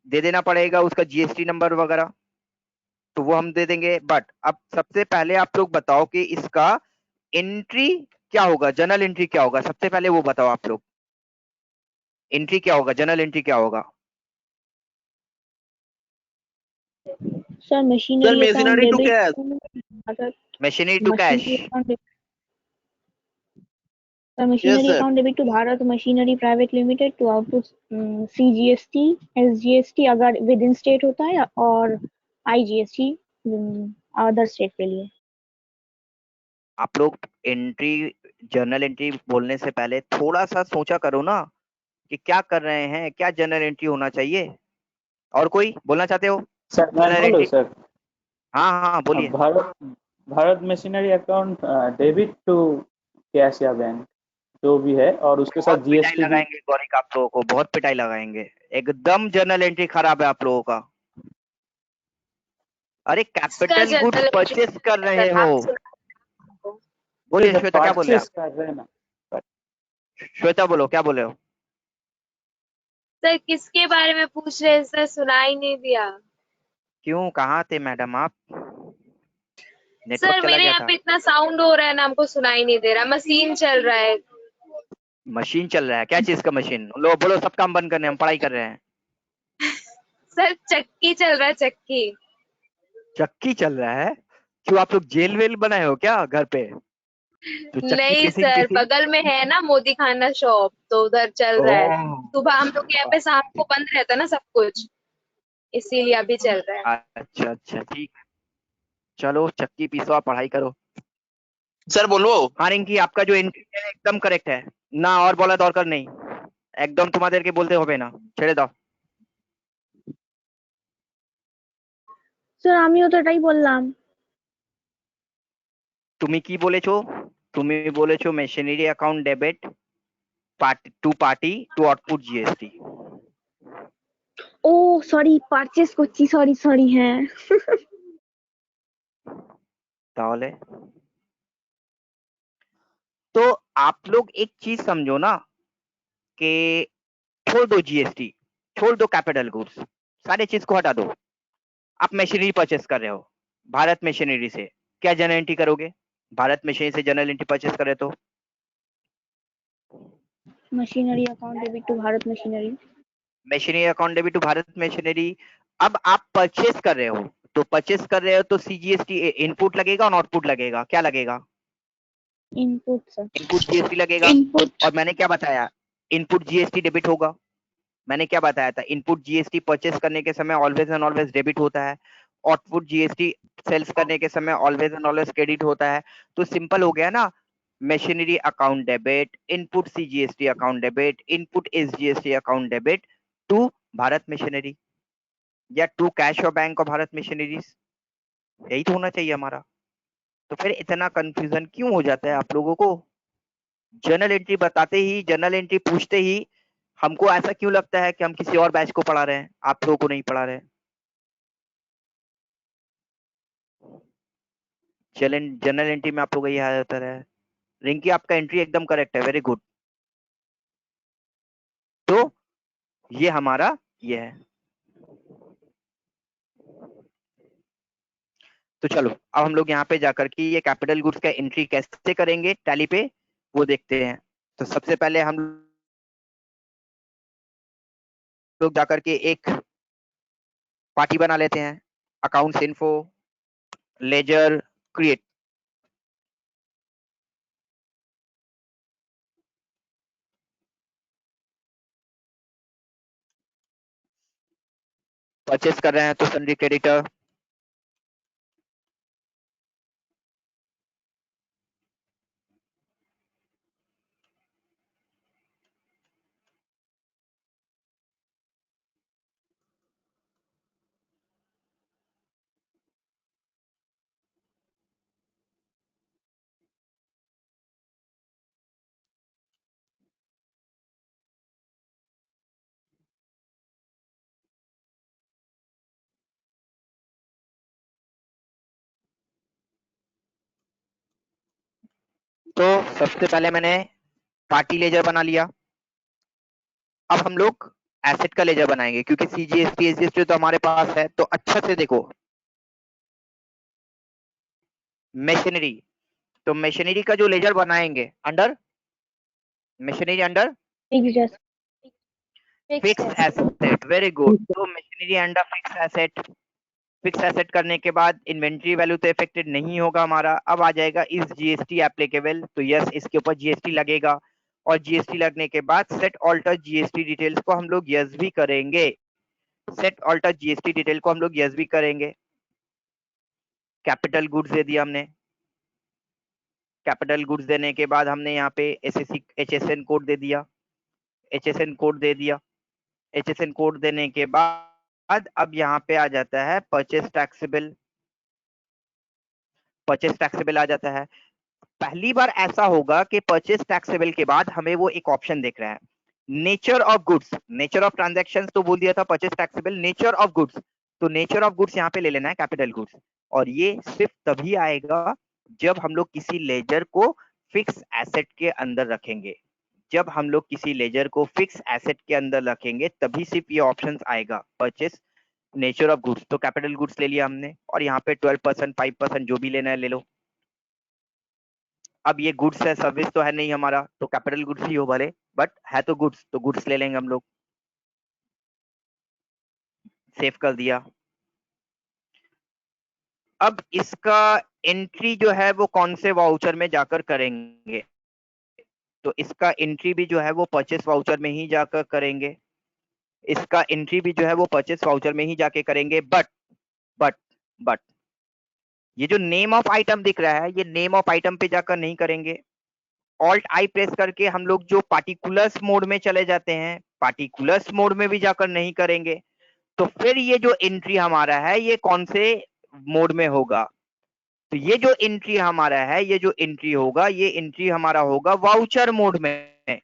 दे देना पड़ेगा उसका जीएसटी नंबर वगैरह, तो वो हम दे देंगे। बट अब सबसे पहले आप लोग बताओ कि इसका एंट्री क्या होगा, जनरल एंट्री क्या होगा, सबसे पहले वो बताओ आप लोग, एंट्री क्या होगा, जनरल एंट्री क्या होगा। Sir machinery machinery to cash। Machinery to cash, machinery sir। account debit to Bharat Machinery Private Limited to output CGST SGST अगर विद इन स्टेट होता है और IGST अदर स्टेट के लिए। आप लोग एंट्री जर्नल एंट्री बोलने से पहले थोड़ा सा सोचा करो ना कि क्या कर रहे हैं, क्या जनरल एंट्री होना चाहिए। और कोई बोलना चाहते हो सर मैं जनरल बोलूं एंट्री? सर? हाँ हाँ बोलिए। Bharat machinery account debit to cash या बैंक जो भी है, और उसके साथ बहुत पिटाई जीएसटी भी। लगाएंगे गौरिक, आप लोगों को बहुत पिटाई लगाएंगे, एकदम जनरल एंट्री खराब है आप लोगों का। अरे कैपिटल गुड्स परचेस कर रहे हो। बोलिए श्वेता, क्या बोल रहे परचेस कर रहे हैं ना। आप? श्वेता बोलो, क्या बोले हो? सर किसके बारे में पूछ रहे हैं सर, सुनाई नहीं दिया। क्यों, कहाँ थे मैडम आप? सर नेटवर्क चला मेरे गया यहाँ था? पे इतना साउंड हो रहा है ना, हमको सुनाई नहीं दे रहा, मशीन चल रहा है। मशीन चल रहा है? क्या चीज का मशीन? लो बोलो, सब काम बंद करने, हम पढ़ाई कर रहे हैं। सर चक्की चल रहा है, चक्की। चक्की चल रहा है? क्यों आप लोग जेल वेल बनाए हो क्या घर पे? तो चक्की नहीं पीसिंग सर, पीसिंग। बगल में है ना मोदी खाना शॉप, तो उधर चल रहा है। ओह, सुबह हम लोग के यहाँ पे शाम को बंद रहता है ना सब कुछ, इसीलिए अभी चल रहा है। अच्छा अच्छा ठीक है, चलो चक्की पीसो, आप पढ़ाई करो। सर बोलो। हाँ रिंकी, आपका जो एंट्री है एकदम करेक्ट है ना, और बोला दरकार नहीं, একদম তোমাদেরকে বলতে হবে না, ছেড়ে দাও। স্যার আমিও তো এটাই বললাম। তুমি কি বলেছো? তুমি বলেছো machinery account debit party to output GST. Oh sorry, purchase করছি, সরি সরি, হ্যাঁ। তাহলে तो आप लोग एक चीज समझो ना कि छोड़ दो जीएसटी, छोड़ दो कैपिटल गुड्स, सारे चीज को हटा दो। आप मशीनरी परचेस कर रहे हो भारत मशीनरी से, क्या जनरल एंट्री करोगे? भारत मशीनरी से जनरल एंट्री परचेस कर रहे तो machinery account debit to Bharat machinery. Machinery account debit to Bharat machinery. अब आप परचेस कर रहे हो, तो परचेस कर रहे हो तो सीजीएसटी इनपुट लगेगा और आउटपुट लगेगा, क्या लगेगा? Input sir. इनपुट जीएसटी लगेगा। इनपुट। और मैंने क्या बताया, इनपुट जीएसटी डेबिट होगा। मैंने क्या बताया था, इनपुट जीएसटी परचेस करने के समय ऑलवेज एंड ऑलवेज डेबिट होता है, आउटपुट जीएसटी सेल्स करने के समय ऑलवेज एंड ऑलवेज क्रेडिट होता है। तो सिंपल हो गया ना, machinery account debit, input CGST account debit, input SGST account debit to Bharat machinery या टू कैश और बैंक ऑफ भारत मशीनरीज, यही तो होना चाहिए हमारा। तो फिर इतना कंफ्यूजन क्यों हो जाता है आप लोगों को? जर्नल एंट्री बताते ही, जर्नल एंट्री पूछते ही हमको ऐसा क्यों लगता है कि हम किसी और बैच को पढ़ा रहे हैं, आप लोगों को नहीं पढ़ा रहे हैं? जर्नल एंट्री में आप लोग यही हाल होता है। रिंकी आपका एंट्री एकदम करेक्ट है, वेरी गुड। तो ये हमारा ये है। तो चलो अब हम लोग यहाँ पे जाकर के ये कैपिटल गुड्स का एंट्री कैसे करेंगे टैली पे, वो देखते हैं। तो सबसे पहले हम लोग जाकर के एक पार्टी बना लेते हैं, accounts info ledger create. Purchase कर रहे हैं तो सन्ड्री क्रेडिटर, तो सबसे पहले मैंने पार्टी लेजर बना लिया। अब हम लोग एसेट का लेजर बनाएंगे, क्योंकि सीजीएसटी एसजीएसटी तो हमारे पास है। तो अच्छा से देखो, मशीनरी, तो मशीनरी का जो लेजर बनाएंगे under machinery, under fix asset, very good. तो machinery under fix asset, fix asset करने के बाद इन्वेंट्री वैल्यू तो इफेक्टेड नहीं होगा हमारा। अब आ जाएगा इज जीएसटी एप्लीकेबल, तो यस इसके ऊपर जीएसटी लगेगा। और जीएसटी लगने के बाद सेट ऑल्टर जीएसटी डिटेल्स को हम लोग यस भी करेंगे, सेट ऑल्टर जीएसटी डिटेल को हम लोग यस भी करेंगे। कैपिटल गुड्स दे दिया हमने, कैपिटल गुड्स देने के बाद हमने यहाँ पे एचएसएन कोड दे दिया, एचएसएन कोड दे दिया। एचएसएन कोड देने के बाद अब यहाँ पे आ जाता है परचेस टैक्सेबल, परचेस टैक्सेबल आ जाता है। पहली बार ऐसा होगा कि परचेस टैक्सेबल के बाद हमें वो एक ऑप्शन दिख रहा है, nature of goods, nature of transactions तो बोल दिया था purchase taxable, nature of goods. तो नेचर ऑफ गुड्स यहाँ पे ले लेना है कैपिटल गुड्स। और ये सिर्फ तभी आएगा जब हम लोग किसी लेजर को फिक्स एसेट के अंदर रखेंगे। जब हम लोग किसी लेजर को फिक्स एसेट के अंदर रखेंगे तभी सिर्फ ये ऑप्शन आएगा, परचेस नेचर ऑफ गुड्स। तो कैपिटल गुड्स ले लिया हमने, और यहाँ पे 12%, 5% जो भी लेना है ले लो। अब ये गुड्स है, सर्विस तो है नहीं हमारा, तो कैपिटल गुड्स ही हो भले, बट है तो गुड्स, तो गुड्स ले लेंगे हम लोग। सेव कर दिया। अब इसका एंट्री जो है वो कौन से वाउचर में जाकर करेंगे? तो इसका एंट्री भी जो है वो परचेस वाउचर में ही जाकर करेंगे, इसका एंट्री भी जो है वो परचेस वाउचर में ही जाके करेंगे। बट ये जो नेम ऑफ आइटम दिख रहा है, ये नेम ऑफ आइटम पे जाकर नहीं करेंगे। ऑल्ट आई प्रेस करके हम लोग जो पार्टिकुलर्स मोड में चले जाते हैं, पार्टिकुलर्स मोड में भी जाकर नहीं करेंगे। तो फिर ये जो एंट्री हमारा है ये कौन से मोड में होगा? तो ये जो एंट्री हमारा है, ये जो एंट्री होगा, ये एंट्री हमारा होगा वाउचर मोड में।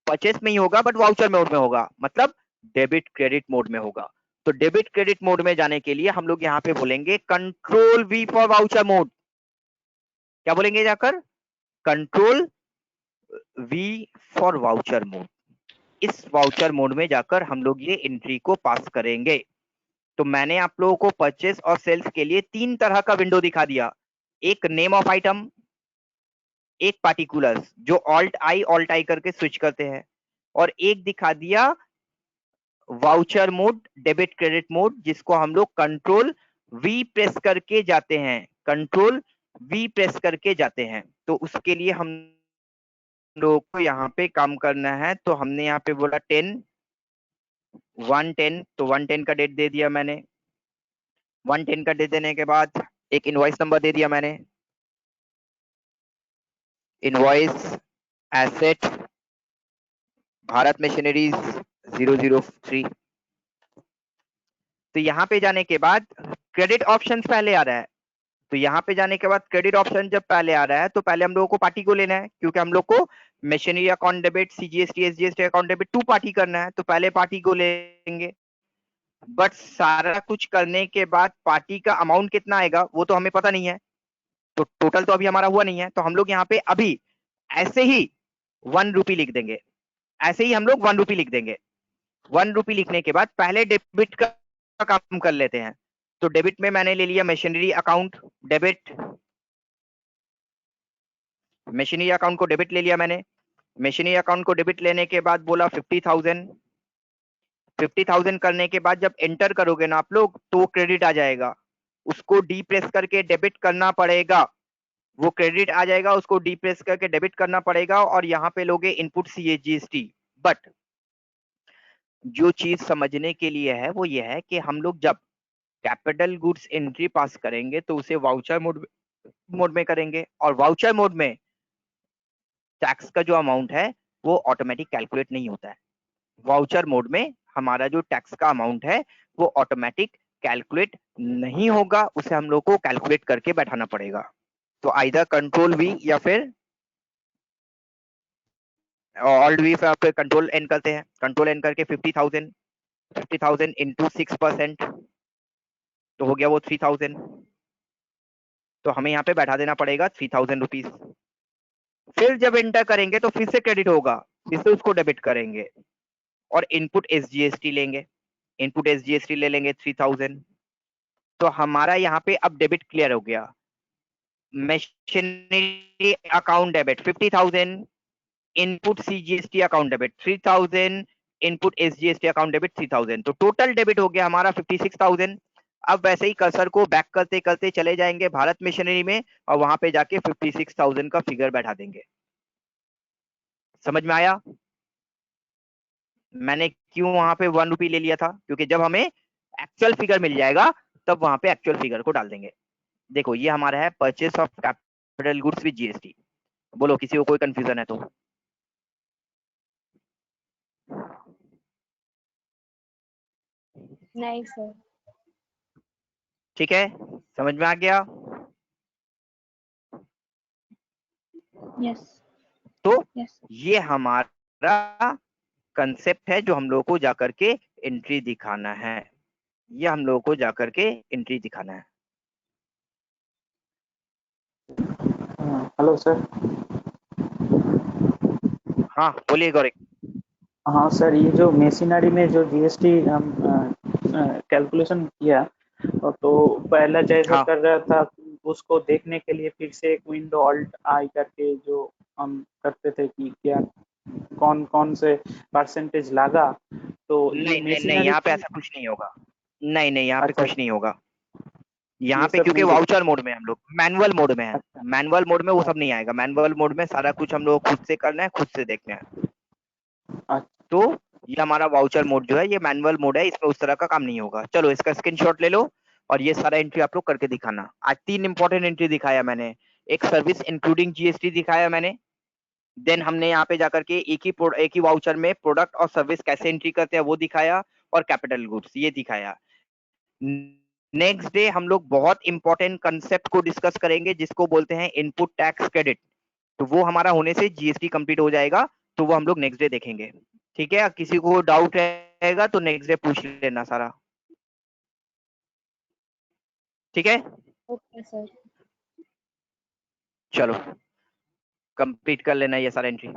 परचेस में ही होगा बट वाउचर मोड में होगा, मतलब डेबिट क्रेडिट मोड में होगा। तो डेबिट क्रेडिट मोड में जाने के लिए हम लोग यहाँ पे बोलेंगे control we for voucher mode. क्या बोलेंगे जाकर? Control we for voucher mode. इस वाउचर मोड में जाकर हम लोग ये एंट्री को पास करेंगे। तो मैंने आप लोगों को परचेस और सेल्स के लिए 3 तरह का विंडो दिखा दिया, एक नेम ऑफ आइटम, एक पार्टिकुलर्स जो ऑल्ट आई करके स्विच करते हैं, और एक दिखा दिया voucher mode, debit credit mode, जिसको हम लोग कंट्रोल वी प्रेस करके जाते हैं, कंट्रोल वी प्रेस करके जाते हैं। तो उसके लिए हम लोग को यहाँ पे काम करना है। तो हमने यहाँ पे बोला 10 110, तो 110 का डेट दे दिया मैंने। 110 का डेट देने के बाद एक इनवॉइस नंबर दे दिया मैंने, इनवॉइस एसेट भारत मशीनरीज 003। तो यहाँ पे जाने के बाद क्रेडिट ऑप्शन पहले आ रहा है, तो यहाँ पे जाने के बाद क्रेडिट ऑप्शन जब पहले आ रहा है तो पहले हम लोगों को पार्टी को लेना है, क्योंकि हम लोग को machinery account debit, CGST, SGST account debit 2 party करना है, तो पहले पार्टी को लेंगे। बट सारा कुछ करने के बाद पार्टी का अमाउंट कितना आएगा वो तो हमें पता नहीं है, तो टोटल तो अभी हमारा हुआ नहीं है, तो हम लोग यहाँ पे अभी ऐसे ही 1 रुपी लिख देंगे, ऐसे ही हम लोग 1 रुपी लिख देंगे। 1 रुपी लिखने के बाद पहले डेबिट का काम कर लेते हैं। तो डेबिट में मैंने ले लिया machinery account debit, machinery account को डेबिट ले लिया मैंने। मशीनरी अकाउंट को डेबिट लेने के बाद बोला 50,000। 50,000 करने के बाद जब एंटर करोगे ना आप लोग तो क्रेडिट आ जाएगा, उसको डी प्रेस करके डेबिट करना पड़ेगा। वो क्रेडिट आ जाएगा, उसको डी प्रेस करके डेबिट करना पड़ेगा और यहाँ पे लोगे इनपुट सीजीएसटी। बट जो चीज समझने के लिए है वो ये है कि हम लोग जब कैपिटल गुड्स एंट्री पास करेंगे तो उसे वाउचर मोड में करेंगे, और वाउचर मोड में टैक्स का जो अमाउंट है वो ऑटोमेटिक कैलकुलेट नहीं होता है। वाउचर मोड में हमारा जो टैक्स का अमाउंट है वो ऑटोमेटिक कैलकुलेट नहीं होगा, उसे हम लोग को कैलकुलेट करके बैठाना पड़ेगा। तो आइदर कंट्रोल वी या फिर ऑल्ट वी, फिर कंट्रोल एन करते हैं। कंट्रोल एन करके 50,000 इंटू 6% तो हो गया वो 3,000। तो हमें यहाँ पे बैठा देना पड़ेगा 3,000 रुपीज। फिर जब एंटर करेंगे तो फिर से क्रेडिट होगा, फिर से उसको डेबिट करेंगे और इनपुट एसजीएसटी लेंगे। इनपुट एसजीएसटी ले लेंगे 3,000। तो हमारा यहाँ पे अब डेबिट क्लियर हो गया। Machinery account debit 50,000, input CGST account debit 3,000, input SGST account debit 3,000। तो टोटल डेबिट हो गया हमारा 56,000। अब वैसे ही कर्सर को बैक करते करते चले जाएंगे भारत मशीनरी में और वहां पे जाके 56,000 का फिगर बैठा देंगे। समझ में आया? मैंने क्यों वहां पे 1 रुपी ले लिया था? क्योंकि जब हमें एक्चुअल फिगर मिल जाएगा तब वहां पे एक्चुअल फिगर को डाल देंगे। देखो ये हमारा है purchase of capital goods with GST. बोलो किसी को कोई कंफ्यूजन है तो? नहीं सर। ठीक है, समझ में आ गया? यस तो यस। ये हमारा कंसेप्ट है जो हम लोगों को जाकर के एंट्री दिखाना है। ये हम लोगों को जाकर के एंट्री दिखाना है। Hello sir. हाँ बोलिए गौरी। हाँ सर, ये जो मशीनरी में जो जीएसटी हम कैलकुलेशन किया तो पहला जैसा हाँ कर रहा था उसको देखने के लिए फिर से एक विंडो ऑल्ट आई करके जो हम करते थे कि क्या कौन कौन से परसेंटेज लगा, तो ये नहीं नहीं नहीं, मशीनरी यहाँ पे ऐसा कुछ नहीं होगा। नहीं नहीं, यहाँ पे अच्छा कुछ नहीं होगा। यहाँ ये पे सब क्योंकि नहीं वाउचर मोड में हम लोग मैनुअल मोड में है। अच्छा मैनुअल मोड में वो सब नहीं आएगा। मैनुअल मोड में सारा कुछ हम लोग खुद से करना है, खुद से देखना है। अच्छा तो ये हमारा वाउचर मोड जो है ये मैनुअल मोड है, इसमें उस तरह का काम नहीं होगा। चलो इसका स्क्रीनशॉट ले लो और ये सारा एंट्री आप लोग करके दिखाना। आज 3 इंपॉर्टेंट एंट्री दिखाया मैंने। एक सर्विस इंक्लूडिंग जीएसटी दिखाया मैंने। देन हमने यहाँ पे जाकर के एक ही वाउचर में प्रोडक्ट और सर्विस कैसे एंट्री करते हैं वो दिखाया, और कैपिटल गुड्स ये दिखाया। नेक्स्ट डे हम लोग बहुत इंपॉर्टेंट कंसेप्ट को डिस्कस करेंगे जिसको बोलते हैं इनपुट टैक्स क्रेडिट। तो वो हमारा होने से जीएसटी कंप्लीट हो जाएगा, तो वो हम लोग नेक्स्ट डे देखेंगे। ठीक है, किसी को डाउट रहेगा तो नेक्स्ट डे पूछ लेना सारा। ठीक है, ओके सर। चलो कंप्लीट कर लेना ये सारा एंट्री।